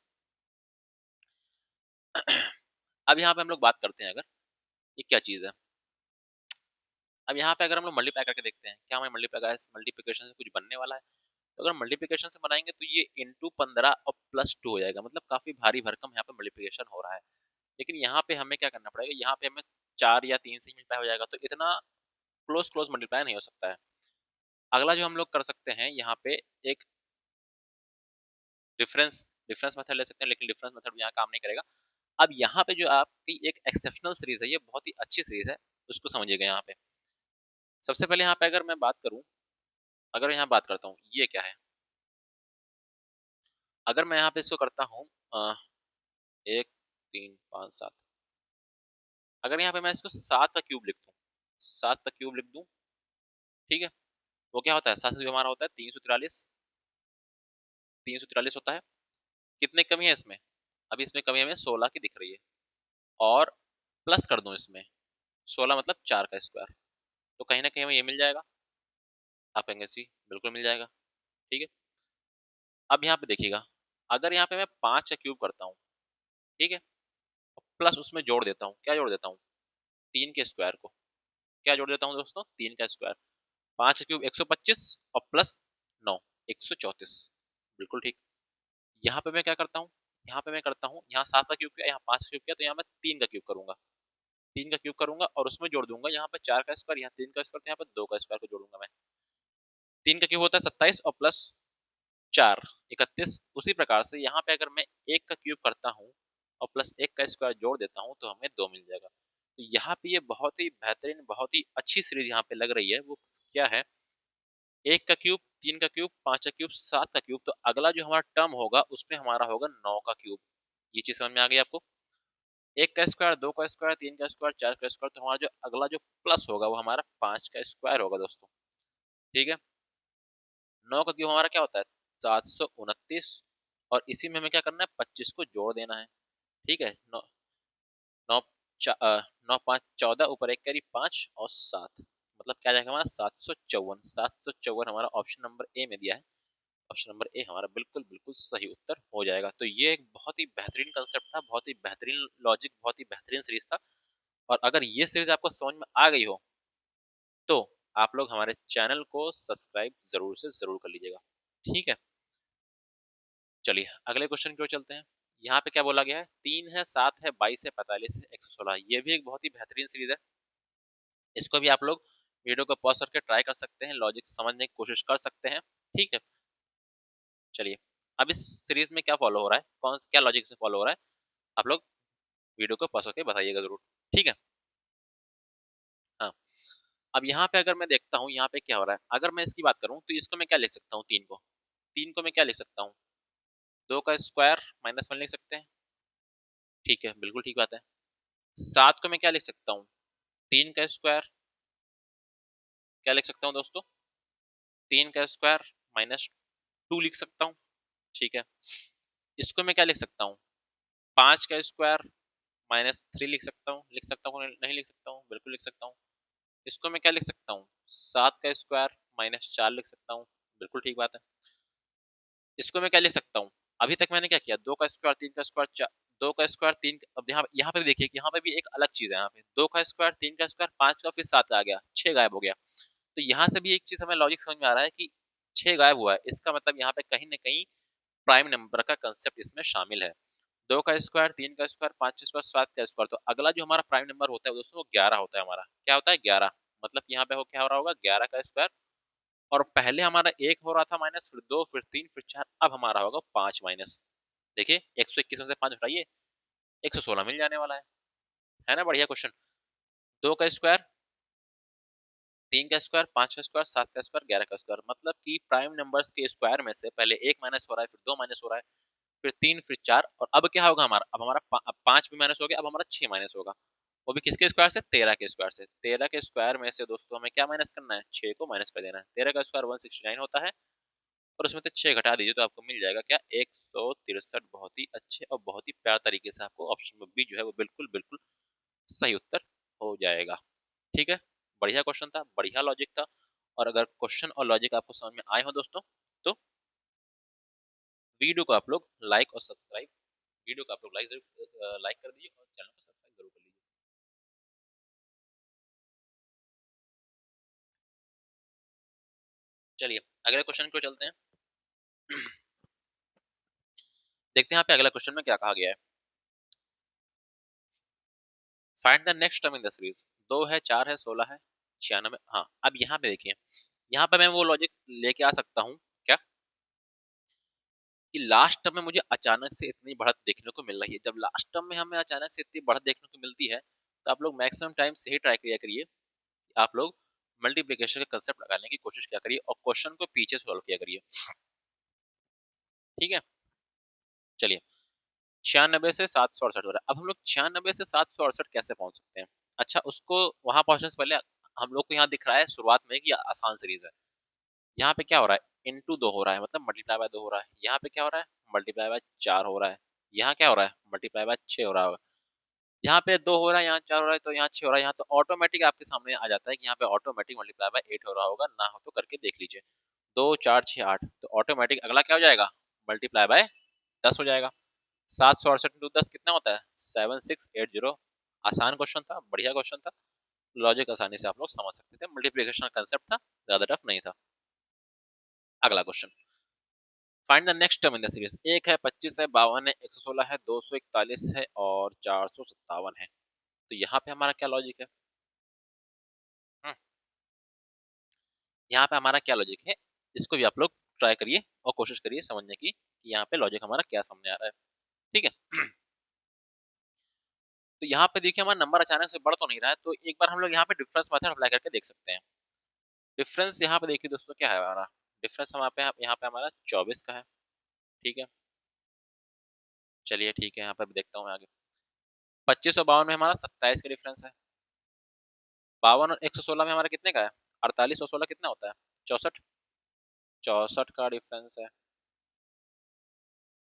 अब यहाँ पे हम लोग बात करते हैं, अगर ये क्या चीज है। अब यहाँ पे अगर हम लोग मल्टीप्लाई करके देखते हैं, क्या हमें मल्टीप्लिकेशन से कुछ बनने वाला है? तो अगर मल्टीप्लिकेशन से बनाएंगे तो ये इंटू 15 और प्लस 2 हो जाएगा, मतलब काफी भारी भरकम यहाँ पे मल्टीप्लिकेशन हो रहा है। लेकिन यहाँ पे हमें क्या करना पड़ेगा? यहाँ पे हमें 4 या 3 से मल्टीप्लाई हो जाएगा, तो इतना क्लोज क्लोज मल्टीप्लाई नहीं हो सकता है। अगला जो हम लोग कर सकते हैं यहाँ पे, एक डिफरेंस डिफरेंस मेथड ले सकते हैं, लेकिन डिफरेंस मेथड यहाँ काम नहीं करेगा। अब यहाँ पे जो आपकी एक एक्सेप्शनल सीरीज है, ये बहुत ही अच्छी सीरीज है, उसको समझिएगा। यहाँ पे सबसे पहले यहाँ पे अगर मैं बात करूं, अगर यहाँ बात करता हूँ ये क्या है, अगर मैं यहाँ पे इसको करता हूँ 1 3 5 7, अगर यहाँ पे मैं इसको 7 का क्यूब लिख दूं, 7 का क्यूब लिख दूं, ठीक है, वो क्या होता है, 7 का क्यूब हमारा होता है 343, 343 होता है। कितने कमी है इसमें, अभी इसमें कमी हमें 16 की दिख रही है, और प्लस कर दूं इसमें 16 मतलब 4 का स्क्वायर, तो कहीं ना कहीं हमें ये मिल जाएगा। आप कहेंगे सी बिल्कुल मिल जाएगा, ठीक है। अब यहाँ पे देखिएगा, अगर यहाँ पे मैं 5 का क्यूब करता हूँ, ठीक है, प्लस उसमें जोड़ देता हूँ, क्या जोड़ देता हूँ, 3 के स्क्वायर को, क्या जोड़ देता हूँ दोस्तों, 3 का स्क्वायर, 5 क्यूब 125 और प्लस 9 134, बिल्कुल ठीक। यहाँ पे मैं क्या करता हूँ, यहाँ पे मैं करता हूँ, यहाँ 7 का क्यूब किया, यहाँ 5 का क्यूब किया, तो यहाँ मैं 3 का क्यूब करूंगा, 3 का क्यूब करूंगा और उसमें जोड़ दूंगा यहाँ पे 4 का स्क्वायर, यहाँ 3 का स्क्वायर, तो यहाँ पे 2 का स्क्वायर को जोड़ूंगा मैं। 3 का क्यूब होता है 27 और प्लस 4 31। उसी प्रकार से यहाँ पे अगर मैं 1 का क्यूब करता हूँ और प्लस 1 का स्क्वायर जोड़ देता हूँ, तो हमें 2 मिल जाएगा। तो यहाँ पे ये बहुत ही बेहतरीन, बहुत ही अच्छी सीरीज यहाँ पे लग रही है। वो क्या है, 1 का क्यूब, 3 का क्यूब, 5 का क्यूब, 7 का क्यूब, तो अगला जो हमारा टर्म होगा उसमें हमारा होगा 9 का क्यूब। ये चीज समझ में आ गई आपको, 1 का स्क्वायर, 2 का स्क्वायर, 3 का स्क्वायर, 4 का स्क्वायर, तो हमारा जो अगला जो प्लस होगा वो हमारा 5 का स्क्वायर होगा दोस्तों, ठीक है। 9 का क्यूब हमारा क्या होता है, 729, और इसी में हमें क्या करना है, 25 को जोड़ देना है, ठीक है। 9 9 9 5 14, ऊपर एक कैरी 5 और 7, मतलब क्या जाएगा हमारा 754। 754 हमारा ऑप्शन नंबर ए में दिया है, ऑप्शन नंबर ए हमारा बिल्कुल बिल्कुल सही उत्तर हो जाएगा। तो ये एक बहुत ही बेहतरीन कंसेप्ट था, बहुत ही बेहतरीन लॉजिक, बहुत ही बेहतरीन सीरीज था। और अगर ये सीरीज आपको समझ में आ गई हो, तो आप लोग हमारे चैनल को सब्सक्राइब जरूर से जरूर कर लीजिएगा, ठीक है। चलिए अगले क्वेश्चन की ओर चलते हैं। यहाँ पे क्या बोला गया है, 3 है, 7 है, 22 है, 45 है, 116। ये भी एक बहुत ही बेहतरीन सीरीज है, इसको भी आप लोग वीडियो को पॉज करके ट्राई कर सकते हैं, लॉजिक समझने की कोशिश कर सकते हैं, ठीक है। चलिए, अब इस सीरीज में क्या फॉलो हो रहा है, कौन क्या लॉजिक से फॉलो हो रहा है, आप लोग वीडियो को पॉज करके बताइएगा जरूर, ठीक है। हाँ, अब यहाँ पे अगर मैं देखता हूँ यहाँ पे क्या हो रहा है, अगर मैं इसकी बात करूँ तो इसको मैं क्या लिख सकता हूँ, 3 को मैं क्या लिख सकता हूँ, 2 का स्क्वायर -1 लिख सकते हैं, ठीक है, बिल्कुल ठीक बात है। 7 को मैं क्या लिख सकता हूँ, 3 का स्क्वायर, क्या लिख सकता हूँ दोस्तों, 3 का स्क्वायर -2 लिख सकता हूँ, ठीक है। इसको मैं क्या लिख सकता हूँ, 5 का स्क्वायर -3 लिख सकता हूँ, नहीं लिख सकता हूँ, बिल्कुल लिख सकता हूँ। इसको मैं क्या लिख सकता हूँ, 7 का स्क्वायर -4 लिख सकता हूँ, बिल्कुल ठीक बात है। इसको मैं क्या लिख सकता हूँ, अभी तक मैंने क्या किया, 2 का स्क्वायर, 3 का स्क्वायर, 2 का स्क्वायर, 3, अब यहाँ यहाँ पे देखिए कि यहाँ पे भी एक अलग चीज है, यहाँ पे 2 का स्क्वायर, 3 का स्क्वायर, 5 का, फिर 7 का आ गया, 6 गायब हो गया। तो यहाँ से भी एक चीज हमें लॉजिक समझ में आ रहा है कि 6 गायब हुआ है, इसका मतलब यहाँ पे कहीं ना कहीं प्राइम नंबर का कंसेप्ट इसमें शामिल है। 2 का स्क्वायर, 3 का स्क्वायर, 5 का स्क्वायर, 7 का स्क्वायर, तो अगला जो हमारा प्राइम नंबर होता है दोस्तों वो 11 होता है हमारा, क्या होता है 11, मतलब यहाँ पे हो क्या हो रहा होगा, 11 का स्क्वायर, और पहले हमारा 1 हो रहा था माइनस, फिर 2, फिर 3, फिर 4, अब हमारा होगा 5 माइनस। देखिए 121 में से 5 हटाइए, 116 मिल जाने वाला है ना, बढ़िया क्वेश्चन। 2 का स्क्वायर, 3 का स्क्वायर, 5 का स्क्वायर, 7 का स्क्वायर, 11 का स्क्वायर, मतलब कि प्राइम नंबर्स के स्क्वायर में से पहले 1 माइनस हो रहा है, फिर 2 माइनस हो रहा है, फिर 3, फिर 4, और अब क्या होगा हमारा, अब हमारा 5 भी माइनस हो गया, अब हमारा 6 माइनस होगा, वो भी किसके स्क्वायर से, 13 के स्क्वायर से। 13 के स्क्वायर में से दोस्तों हमें क्या माइनस करना है, 6 को माइनस कर देना है। 13 का स्क्वायर 169 होता है, और उसमें से 6 घटा दीजिए तो आपको मिल जाएगा क्या, 163। बहुत ही अच्छे और बहुत ही प्यार तरीके से आपको ऑप्शन में बी जो है वो बिल्कुल बिल्कुल सही उत्तर हो जाएगा, ठीक है। बढ़िया क्वेश्चन था, बढ़िया लॉजिक था। और अगर क्वेश्चन और लॉजिक आपको समझ में आए हो दोस्तों, तो वीडियो को आप लोग लाइक और सब्सक्राइब, वीडियो को आप लोग लाइक कर दीजिए और चैनल को सब्सक्राइब जरूर कर लीजिए। चलिए अगले क्वेश्चन को चलते हैं, देखते हैं यहाँ पे अगला क्वेश्चन में क्या कहा गया है। Find the next term in the series, 2 है, 4 है, 16 है, 96। हाँ, अब यहाँ पे देखिए, यहाँ पे मैं वो लॉजिक लेके आ सकता हूँ क्या, कि लास्ट टर्म में मुझे अचानक से इतनी बढ़त देखने को मिल रही है। जब लास्ट टर्म में हमें अचानक से इतनी बढ़त देखने को मिलती है तो आप लोग मैक्सिमम टाइम से ही ट्राई किया करिए। आप लोग मल्टीप्लिकेशन का कंसेप्ट लगाने की कोशिश किया करिए और क्वेश्चन को पीछे सॉल्व किया करिए। ठीक है, चलिए 96 से 768 हो रहा है। अब हम लोग 96 से 768 कैसे पहुंच सकते हैं? अच्छा, उसको वहां पहुंचने से पहले हम लोग को यहाँ दिख रहा है शुरुआत में कि आसान सीरीज है। यहाँ पे क्या हो रहा है, इनटू 2 हो रहा है, मतलब मल्टीप्लाई बाय 2 हो रहा है। यहाँ पे क्या हो रहा है, मल्टीप्लाई बाय 4 हो रहा है। यहाँ क्या हो रहा है, मल्टीप्लाई बाय 6 हो रहा होगा। यहाँ पे 2 हो रहा है, यहाँ 4 हो रहा है, तो यहाँ 6 हो रहा है। यहाँ तो ऑटोमेटिक आपके सामने आ जाता है कि यहाँ पे ऑटोमेटिक मल्टीप्लाई बाय 8 हो रहा होगा। ना हो तो करके देख लीजिए। 2 4 6 8, तो ऑटोमेटिक अगला क्या हो जाएगा, मल्टीप्लाई बाय 10 हो जाएगा। 768 इंटू 10 कितना होता है, 7680। आसान क्वेश्चन था, बढ़िया क्वेश्चन था। लॉजिक आसानी से आप लोग समझ सकते थे, मल्टीप्लिकेशन का कंसेप्ट था, ज्यादा टफ नहीं था। अगला question, find the next term in the series. एक है 25 है, 52 है, 116 है, 241 है और 457 है। तो यहाँ पे हमारा क्या लॉजिक है, हम्म, यहाँ पे हमारा क्या लॉजिक है, इसको भी आप लोग ट्राई करिए और कोशिश करिए समझने की कि यहाँ पे लॉजिक हमारा क्या सामने आ रहा है। ठीक है। तो यहाँ पे देखिए हमारा नंबर अचानक से बढ़ तो नहीं रहा है, तो एक बार हम लोग यहाँ पे डिफरेंस मेथड अप्लाई करके देख सकते हैं। डिफरेंस यहाँ पे देखिए दोस्तों क्या है हमारा, डिफरेंस हम यहाँ पे हमारा 24 का है। ठीक है, चलिए ठीक है, यहाँ पे भी देखता हूँ मैं आगे। 25 और 52 में हमारा 27 का डिफरेंस है। 52 और 116 में हमारा कितने का है, 48 और 16 कितना होता है, 64। 64 का डिफरेंस है।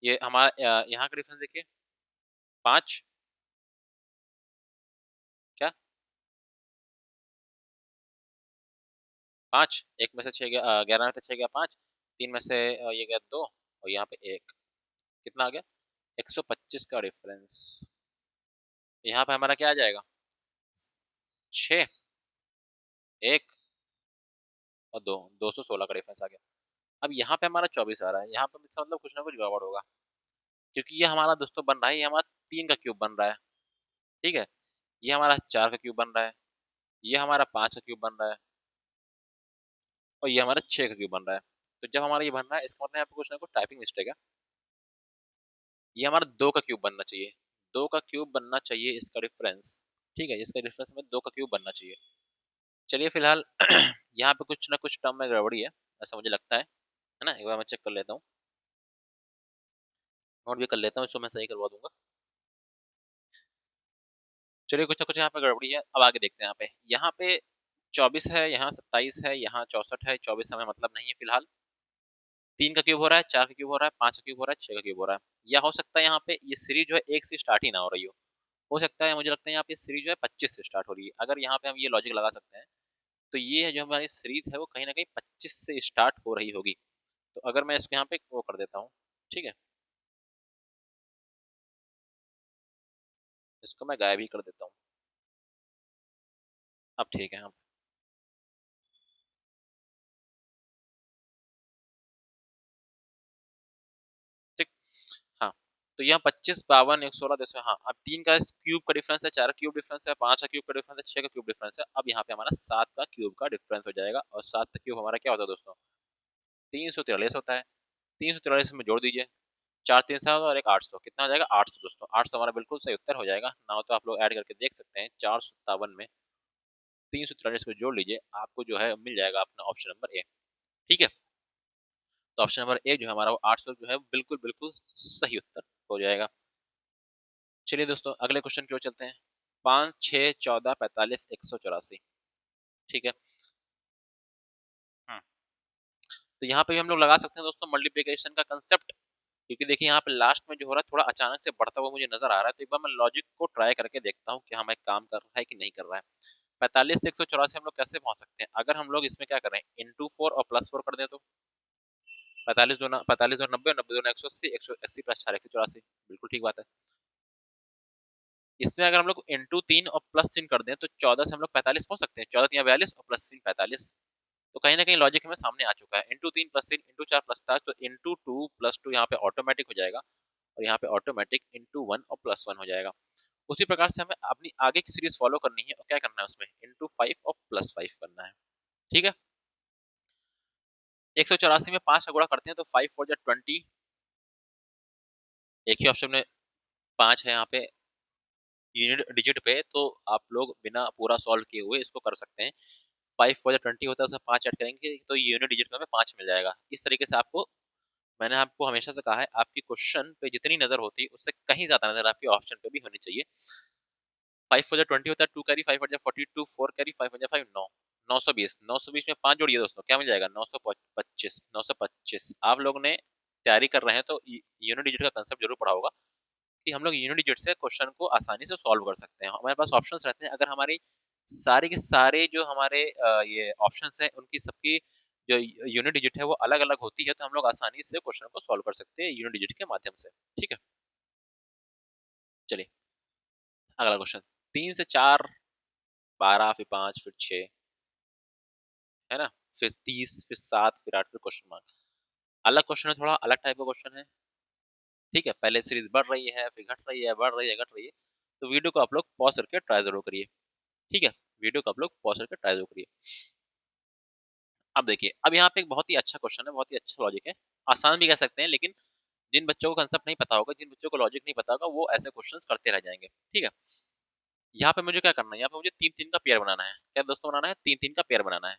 ये हमारा यहाँ का डिफरेंस देखिए 5, क्या 5, एक में से 6 गया, 11 में से 6 गया 5, 3 में से ये गया 2 और यहाँ पे 1, कितना आ गया, 125 का डिफरेंस। यहाँ पे हमारा क्या आ जाएगा, 6, 1 और 2, 216 का डिफरेंस आ गया। अब यहाँ पे हमारा 24 आ रहा है, यहाँ पे इसका मतलब कुछ ना कुछ गड़बड़ होगा, क्योंकि ये हमारा दोस्तों बन रहा है, ये हमारा 3 का क्यूब बन रहा है। ठीक है, ये हमारा 4 का क्यूब बन रहा है, ये हमारा 5 का क्यूब बन रहा है और ये हमारा 6 का क्यूब बन रहा है। तो जब हमारा ये बन रहा है, इसका मतलब यहाँ पे कुछ ना कुछ टाइपिंग मिस्टेक है। ये हमारा 2 का क्यूब बनना चाहिए, 2 का क्यूब बनना चाहिए इसका डिफरेंस। ठीक है, इसका डिफरेंस में 2 का क्यूब बनना चाहिए। चलिए फिलहाल यहाँ पे कुछ ना कुछ टर्म में गड़बड़ी है, ऐसा मुझे लगता है ना। एक बार मैं चेक कर लेता हूँ, नोट भी कर लेता हूँ, इसको मैं सही करवा दूंगा। चलिए कुछ ना कुछ यहाँ पे गड़बड़ी है, अब आगे देखते हैं। यहाँ पे 24 है, यहाँ 27 है, यहाँ 64 है। 24 हमें मतलब नहीं है फिलहाल। 3 का क्यूब हो रहा है, 4 का क्यूब हो रहा है, 5 का क्यूब हो रहा है, 6 का क्यूब हो रहा है। या हो सकता है यहाँ पे ये सीरीज जो है 1 से स्टार्ट ही ना हो रही हो सकता है, मुझे लगता है यहाँ पे सीरीज जो है 25 से स्टार्ट हो रही है। अगर यहाँ पे हम ये लॉजिक लगा सकते हैं तो ये है जो हमारी सीरीज है वो कहीं ना कहीं 25 से स्टार्ट हो रही होगी। तो अगर मैं इसको यहाँ पे वो कर देता हूँ, ठीक है, इसको मैं गायब ही कर देता हूँ। अब ठीक है, हाँ ठीक। हाँ, तो यहाँ 25 52 116 जैसे, हाँ अब 3 का क्यूब का डिफरेंस है, 4 का क्यूब डिफरेंस है, 5 का क्यूब का डिफरेंस है, 6 का क्यूब डिफरेंस है। अब यहाँ पे हमारा 7 का क्यूब का डिफरेंस हो जाएगा और 7 का क्यूब हमारा क्या होता है दोस्तों, 343 होता है। 343 में जोड़ दीजिए, 4 3 7 और एक 800, कितना हो जाएगा 800 दोस्तों। 800 हमारा बिल्कुल सही उत्तर हो जाएगा। ना हो तो आप लोग ऐड करके देख सकते हैं, 457 में 343 को जोड़ लीजिए, आपको जो है मिल जाएगा अपना ऑप्शन नंबर ए। ठीक है, तो ऑप्शन नंबर ए जो है हमारा वो 800 जो है बिल्कुल बिल्कुल सही उत्तर हो जाएगा। चलिए दोस्तों अगले क्वेश्चन की ओर चलते हैं। 5 6 14 45 184। ठीक है, हम्म, तो यहाँ पे भी हम लोग लगा सकते हैं दोस्तों मल्टीप्लिकेशन का कंसेप्ट, क्योंकि देखिए यहाँ पे लास्ट में जो हो रहा है थोड़ा अचानक से बढ़ता हुआ मुझे नजर आ रहा है। तो एक बार मैं लॉजिक को ट्राई करके देखता हूँ कि हमें काम कर रहा है कि नहीं कर रहा है। 45 से 184 हम लोग कैसे पहुंच सकते हैं, अगर हम लोग इसमें क्या करें, इंटू 4 और प्लस 4 कर दें तो 45 और 90 और 90 दोनों 180, 180 प्लस 4 184, बिल्कुल ठीक बात है। इसमें अगर हम लोग इंटू 3 और प्लस 3 कर दें तो 14 से हम लोग 45 पहुंच सकते हैं। 14 3 42 और प्लस 3 45। तो कहीं ना कहीं लॉजिक हमें सामने आ चुका है। इंटू 3 प्लस 3 इंटू 4 प्लस 4, तो इंटू 2 प्लस 2 यहाँ पे ऑटोमेटिक हो जाएगा और यहाँ पे ऑटोमेटिक इंटू 1 और प्लस 1 हो जाएगा। उसी प्रकार से हमें अपनी आगे की सीरीज फॉलो करनी है और क्या करना है उसमें, इंटू 5 और प्लस 5 करना है। ठीक है, 184 में 5 का गुणा करते हैं तो 5 4 जा 20, एक ही ऑप्शन में 5 है यहाँ पे यूनिट डिजिट पे, तो आप लोग बिना पूरा सॉल्व किए हुए इसको कर सकते हैं। 5 4 20 होता है, उसमें 5 ऐड करेंगे तो यूनिट डिजिट में हमें 5 मिल जाएगा। इस तरीके से आपको, मैंने आपको हमेशा से कहा है, आपकी क्वेश्चन पे जितनी नजर होती है उससे कहीं ज्यादा नजर आपकी ऑप्शन पे भी होनी चाहिए। 5 4 20 होता है, 2 कैरी, 5 4 42, 4 कैरी, 5 5 9, 920, 920 में 5 जोड़िए दोस्तों, क्या मिल जाएगा? 925, 925। आप लोग ने तैयारी कर रहे हैं तो यूनिट डिजिट का कंसेप्ट जरूर पढ़ा होगा कि हम लोग यूनिट डिजिट से क्वेश्चन को आसानी से सॉल्व कर सकते हैं। हमारे पास ऑप्शंस रहते हैं, अगर हमारी सारे के सारे जो हमारे ये ऑप्शंस हैं उनकी सबकी जो यूनिट डिजिट है वो अलग अलग होती है, तो हम लोग आसानी से क्वेश्चन को सॉल्व कर सकते हैं यूनिट डिजिट के माध्यम से। ठीक है, चलिए अगला क्वेश्चन। 3 से 4, 12, फिर 5, फिर 6, है ना, फिर 30, फिर 7, फिर 8, फिर क्वेश्चन मार्क। अलग क्वेश्चन है, थोड़ा अलग टाइप का क्वेश्चन है। ठीक है, पहले सीरीज बढ़ रही है, फिर घट रही है, बढ़ रही है, घट रही है। तो वीडियो को आप लोग पॉज करके ट्राई जरूर करिए। ठीक है, वीडियो को आप लोग पॉज करके ट्राई जरूर करिए। अब देखिए, अब यहाँ पे एक बहुत ही अच्छा क्वेश्चन है, बहुत ही अच्छा लॉजिक है, आसान भी कह सकते हैं, लेकिन जिन बच्चों को कंसेप्ट नहीं पता होगा, जिन बच्चों को लॉजिक नहीं पता होगा, वो ऐसे क्वेश्चंस करते रह जाएंगे। ठीक है, यहाँ पे मुझे क्या करना है, यहाँ पे मुझे 3 3 का पेयर बनाना है। क्या दोस्तों बनाना है? 3 3 का पेयर बनाना है।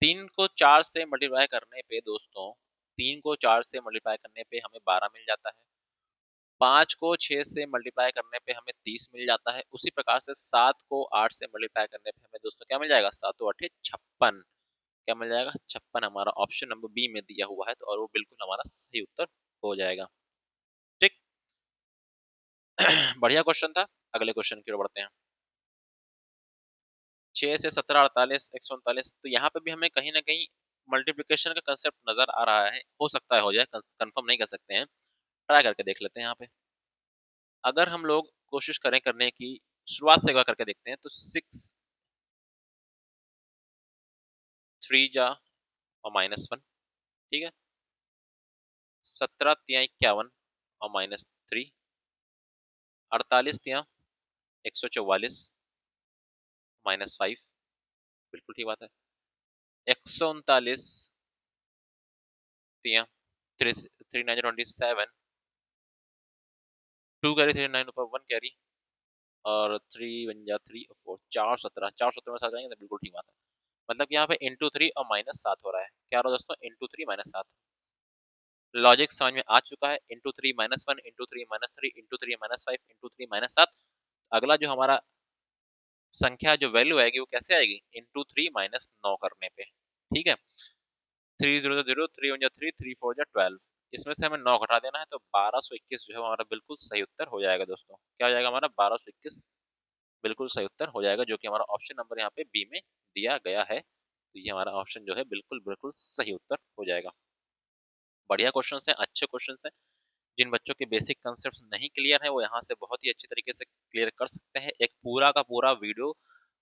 3 को 4 से मल्टीप्लाई करने पे दोस्तों, 3 को 4 से मल्टीप्लाई करने पे हमें 12 मिल जाता है। 5 को 6 से मल्टीप्लाई करने पे हमें 30 मिल जाता है। उसी प्रकार से 7 को 8 से मल्टीप्लाई करने पे हमें दोस्तों क्या मिल जाएगा? 7 8 56। क्या मिल जाएगा? 56 हमारा ऑप्शन नंबर बी में दिया हुआ है, तो और वो बिल्कुल हमारा सही उत्तर हो जाएगा। ठीक। बढ़िया क्वेश्चन था। अगले क्वेश्चन की ओर बढ़ते हैं। 6 से 17, 48, 139। तो यहाँ पे भी हमें कहीं ना कहीं मल्टीप्लिकेशन का कंसेप्ट नजर आ रहा है, हो सकता है हो जाए, कंफर्म नहीं कर सकते हैं। ट्राई करके देख लेते हैं यहाँ पे। अगर हम लोग कोशिश करें करने की, शुरुआत से एक बार करके देखते हैं, तो 6 3 जा और -1। ठीक है, 17 तिया 51 और -3, 48 तिया 144 -5। बिल्कुल ठीक बात है। 139 तिया 3 9 27, 2 कैरी, 3 9 ऊपर 1 कैरी, और 3 1 जा 3 और 4, 4 17, 4 17 में साथ जाएंगे तो बिल्कुल ठीक बात है। मतलब कि यहाँ पे इंटू 3 और -7 हो रहा है। क्या हो रहा है दोस्तों? इंटू 3 -7। लॉजिक समझ में आ चुका है। Into 3 -1, into 3 -3, into 3 -5, into 3 -7। अगला जो हमारा संख्या जो वैल्यू आएगी वो कैसे आएगी? इंटू 3 -9 करने पे। ठीक है, 3 0 0, 3 1 जा 3, 3 4 जा 12। इसमें से हमें 9 घटा देना है, तो 1221 जो है हमारा बिल्कुल सही उत्तर हो जाएगा दोस्तों। क्या हो जाएगा हमारा? 1221 बिल्कुल सही उत्तर हो जाएगा, जो कि हमारा ऑप्शन नंबर यहाँ पे बी में दिया गया है। तो ये हमारा ऑप्शन जो है बिल्कुल बिल्कुल सही उत्तर हो जाएगा। बढ़िया क्वेश्चन है, अच्छे क्वेश्चन है। जिन बच्चों के बेसिक कंसेप्ट नहीं क्लियर है वो यहाँ से बहुत ही अच्छी तरीके से क्लियर कर सकते हैं। एक पूरा का पूरा वीडियो,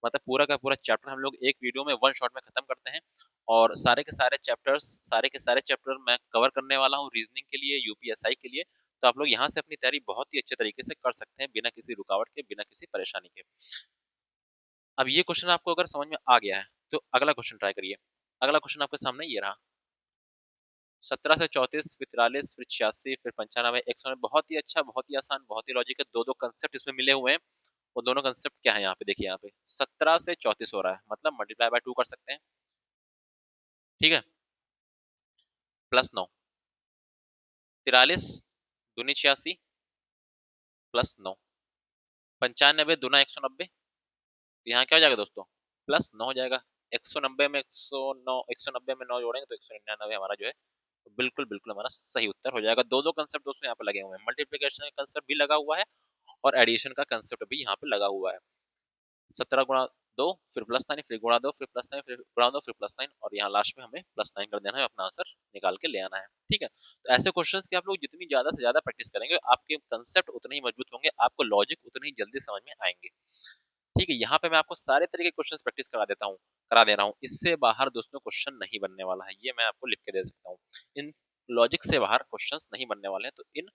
मतलब पूरा का पूरा चैप्टर हम लोग एक वीडियो में, वन शॉट में खत्म करते हैं। और सारे के सारे चैप्टर्स, सारे के सारे चैप्टर मैं कवर करने वाला हूँ रीजनिंग के लिए, यूपीएसआई के लिए। तो आप लोग यहाँ से अपनी तैयारी बहुत ही अच्छे तरीके से कर सकते हैं, बिना किसी रुकावट के, बिना किसी परेशानी के। अब ये क्वेश्चन आपको अगर समझ में आ गया है तो अगला क्वेश्चन ट्राई करिए। अगला क्वेश्चन आपके सामने ये रहा। 17 से 34, फिर 43, फिर 86, फिर 95, 100। बहुत ही अच्छा, बहुत ही आसान, बहुत ही लॉजिकल। दो दो कंसेप्ट इसमें मिले हुए हैं। वो दोनों कंसेप्ट क्या है यहाँ पे देखिए। यहाँ पे 17 से 34 हो रहा है, मतलब मल्टीप्लाई बाय 2 कर सकते हैं। ठीक है, +9, 43 दूनी 86 +9, 95 दूना 190। तो यहाँ क्या हो जाएगा दोस्तों? +9 हो जाएगा। 190 में 109, 190 में 9 जोड़ेंगे तो 199 हमारा जो है, तो बिल्कुल बिल्कुल हमारा सही उत्तर हो जाएगा। दो दो कंसेप्ट दोस्तों यहाँ पे लगे हुए हैं, मल्टीप्लिकेशन का कंसेप्ट भी लगा हुआ है और एडिशन का कंसेप्ट भी यहाँ पे लगा हुआ है। 17 गुणा 2, फिर +9, फिर गुणा 2, फिर +9, फिर गुणा 2, फिर +9, और यहाँ लास्ट में हमें +9 कर देना है, अपना आंसर निकाल के ले आना है। ठीक है, तो ऐसे क्वेश्चंस की आप लोग जितनी ज्यादा से ज्यादा प्रैक्टिस करेंगे, आपके कंसेप्ट उतने ही मजबूत होंगे, आपको लॉजिक उतनी ही जल्दी समझ में आएंगे। ठीक है, यहाँ पे मैं आपको सारे तरह के क्वेश्चंस प्रैक्टिस करा देता हूँ, करा दे रहा हूँ। इससे बाहर दोस्तों क्वेश्चन नहीं बनने वाला है, ये मैं आपको लिख के दे सकता हूँ। इन लॉजिक से बाहर क्वेश्चंस नहीं बनने वाले हैं। तो इन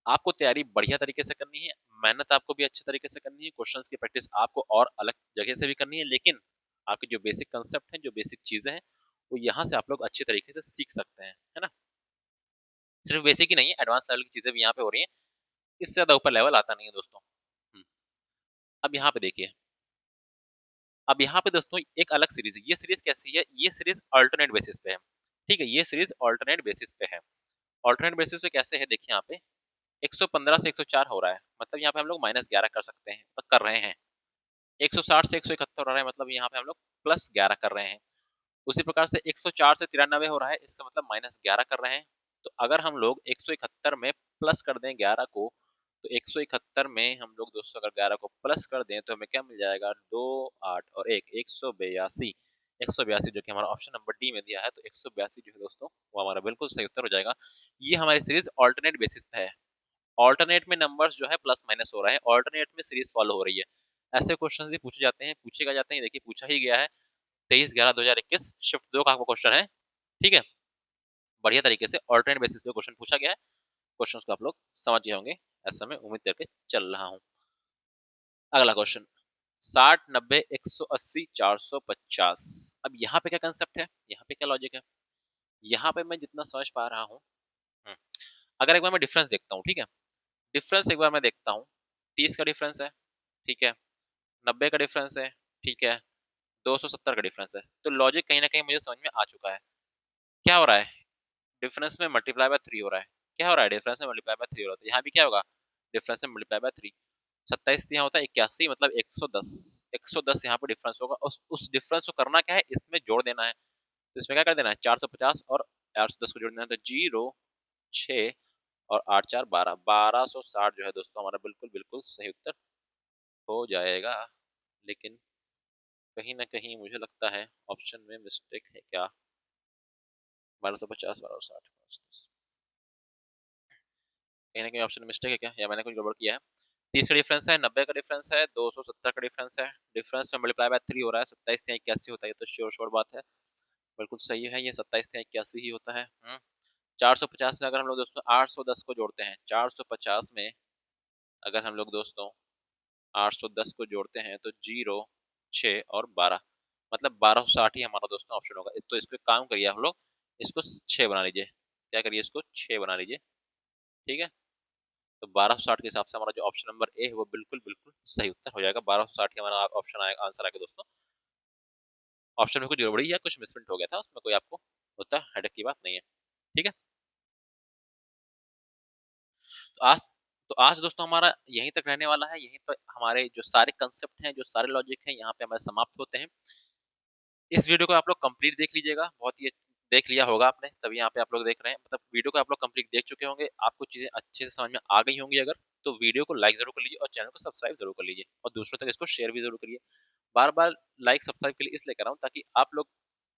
आपको तैयारी बढ़िया तरीके से करनी है, मेहनत आपको भी अच्छे तरीके से करनी है, क्वेश्चंस की प्रैक्टिस आपको और अलग जगह से भी करनी है, लेकिन आपके जो बेसिक कंसेप्ट हैं, जो बेसिक चीजें हैं, वो यहाँ से आप लोग अच्छे तरीके से सीख सकते हैं, है ना। सिर्फ बेसिक ही नहीं है, एडवांस लेवल की चीजें भी यहाँ पे हो रही हैं, इससे ज्यादा ऊपर लेवल आता नहीं है दोस्तों। अब यहाँ पे देखिए, अब यहाँ पे दोस्तों एक अलग सीरीज है। ये सीरीज कैसी है, ये सीरीज अल्टरनेट बेसिस पे है। ठीक है, ये सीरीज अल्टरनेट बेसिस पे है। अल्टरनेट बेसिस पे कैसे है, देखिए यहाँ पे 115 से 104 हो रहा है, मतलब यहाँ पे हम लोग -11 कर सकते हैं, तो कर रहे हैं। 160 से 171 हो रहा है, मतलब यहाँ पे हम लोग +11 कर रहे हैं। उसी प्रकार से 104 से 93 हो रहा है, इससे मतलब -11 कर रहे हैं। तो अगर हम लोग 171 में प्लस कर दें 11 को, तो 171 में हम लोग दोस्तों अगर 11 को प्लस कर दें तो हमें क्या मिल जाएगा, 2 8 और 1 182। 182 जो कि हमारा ऑप्शन नंबर डी में दिया है, तो 182 जो है दोस्तों वो हमारा बिल्कुल सही उत्तर हो जाएगा। ये हमारी सीरीज ऑल्टरनेट बेसिस पे है। ऑल्टरनेट में नंबर्स जो है प्लस माइनस हो रहा है, ऑल्टरनेट में सीरीज फॉलो हो रही है। ऐसे क्वेश्चन भी पूछे जाते हैं, पूछेगा जाते हैं, देखिए पूछा ही गया है 23/11/2021 शिफ्ट 2 का क्वेश्चन है। ठीक है, बढ़िया तरीके से ऑल्टरनेट बेसिस पे क्वेश्चन पूछा गया है। क्वेश्चन को आप लोग समझ गए होंगे, ऐसा मैं उम्मीद करके चल रहा हूँ। अगला क्वेश्चन, 60 90 180 450। अब यहाँ पे क्या कंसेप्ट है, यहाँ पे क्या लॉजिक है, यहाँ पे मैं जितना समझ पा रहा हूँ, अगर एक बार मैं डिफरेंस देखता हूँ, ठीक है, डिफरेंस एक बार मैं देखता हूँ, 30 का डिफरेंस है, ठीक है, 90 का डिफरेंस है, ठीक है, 270 का डिफरेंस है, तो लॉजिक कहीं ना कहीं मुझे समझ में आ चुका है। क्या हो रहा है, डिफरेंस में मल्टीप्लाई बाय 3 हो रहा है। क्या हो रहा है, डिफरेंस में मल्टीप्लाई बाय 3 हो रहा है, यहाँ भी क्या होगा, डिफरेंस में मल्टीप्लाई बाय 3। 27 यहाँ होता है 81, मतलब 110। 110 यहाँ पे डिफरेंस होगा, उस डिफरेंस को करना क्या है, इसमें जोड़ देना है। तो इसमें क्या कर देना है, 450 और 810 को जोड़ देना है, तो 0 6 और 8 4 12, 1260 जो है दोस्तों हमारा बिल्कुल बिल्कुल सही उत्तर हो जाएगा। लेकिन कहीं ना कहीं मुझे लगता है ऑप्शन में मिस्टेक है क्या, 1250 1260, कहीं ना कहीं ऑप्शन में मिस्टेक है क्या, या मैंने कुछ गड़बड़ किया है। 30 का डिफरेंस है, 90 का डिफरेंस है, 270 का डिफरेंस है, डिफरेंस में मल्टीप्लाई बाय 3 हो रहा है, 27 या 81 होता है, तो श्योर श्योर बात है, बिल्कुल सही है, ये 27 या 81 ही होता है। 450 में अगर हम लोग दोस्तों 810 को जोड़ते हैं, 450 में अगर हम लोग दोस्तों 810 को जोड़ते हैं, तो 0 6 और 12, मतलब 1260 ही हमारा दोस्तों ऑप्शन होगा। तो इसको एक काम करिए, हम लोग इसको 6 बना लीजिए, क्या करिए, इसको 6 बना लीजिए, ठीक है। तो 1260 के हिसाब से हमारा जो ऑप्शन नंबर ए है वो बिल्कुल बिल्कुल सही उत्तर हो जाएगा। 1260 ही हमारा ऑप्शन आएगा, आंसर आएगा दोस्तों। ऑप्शन में कुछ गड़बड़ी या कुछ मिसप्रिंट हो गया था, उसमें कोई आपको होता हेडेक की बात नहीं है, ठीक है। तो आज दोस्तों हमारा यहीं तक रहने वाला है, यहीं पर हमारे जो सारे कंसेप्ट हैं, जो सारे लॉजिक हैं, यहाँ पे हमारे समाप्त होते हैं। इस वीडियो को आप लोग कंप्लीट देख लीजिएगा, बहुत ही देख लिया होगा आपने, तभी यहाँ पे आप लोग देख रहे हैं, मतलब वीडियो को आप लोग कंप्लीट देख चुके होंगे, आपको चीजें अच्छे से समझ में आ गई होंगी। अगर तो वीडियो को लाइक जरूर कर लीजिए और चैनल को सब्सक्राइब जरूर कर लीजिए, और दूसरों तक इसको शेयर भी जरूर करिए। बार बार लाइक सब्सक्राइब के लिए इसलिए कर रहा हूँ, ताकि आप लोग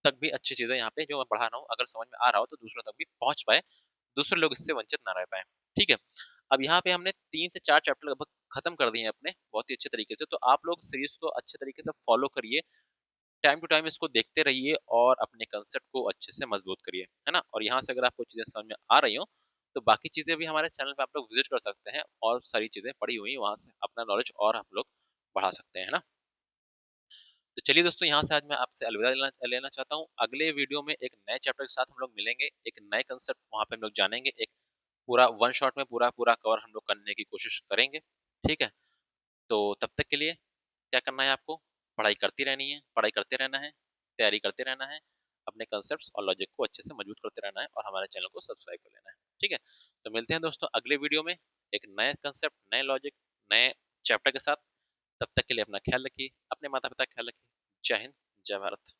तक भी अच्छी चीजें यहाँ पे जो मैं पढ़ा रहा हूँ अगर समझ में आ रहा हो, तो दूसरों तक भी पहुंच पाए, दूसरे लोग इससे वंचित ना रह पाए, ठीक है। अब यहाँ पे हमने 3 से 4 चैप्टर लगभग खत्म कर दिए हैं अपने, बहुत ही अच्छे तरीके से। तो आप लोग सीरीज को अच्छे तरीके से फॉलो करिए, टाइम टू टाइम इसको देखते रहिए और अपने कंसेप्ट को अच्छे से मजबूत करिए, है ना। और यहाँ से अगर आपको चीजें समझ में आ रही हो, तो बाकी चीजें भी हमारे चैनल पे आप लोग विजिट कर सकते हैं, और सारी चीजें पड़ी हुई वहां से अपना नॉलेज और आप लोग बढ़ा सकते हैं, है ना। तो चलिए दोस्तों, यहाँ से आज मैं आपसे अलविदा लेना चाहता हूँ। अगले वीडियो में एक नए चैप्टर के साथ हम लोग मिलेंगे, एक नए कंसेप्ट वहाँ पे हम लोग जानेंगे, एक पूरा वन शॉट में पूरा पूरा कवर हम लोग करने की कोशिश करेंगे, ठीक है। तो तब तक के लिए क्या करना है आपको, पढ़ाई करती रहनी है, पढ़ाई करते रहना है, तैयारी करते रहना है, अपने कंसेप्ट्स और लॉजिक को अच्छे से मजबूत करते रहना है, और हमारे चैनल को सब्सक्राइब कर लेना है, ठीक है। तो मिलते हैं दोस्तों अगले वीडियो में एक नए कंसेप्ट, नए लॉजिक, नए चैप्टर के साथ। तब तक के लिए अपना ख्याल रखिए, अपने माता पिता का ख्याल रखिए। जय हिंद, जय भारत।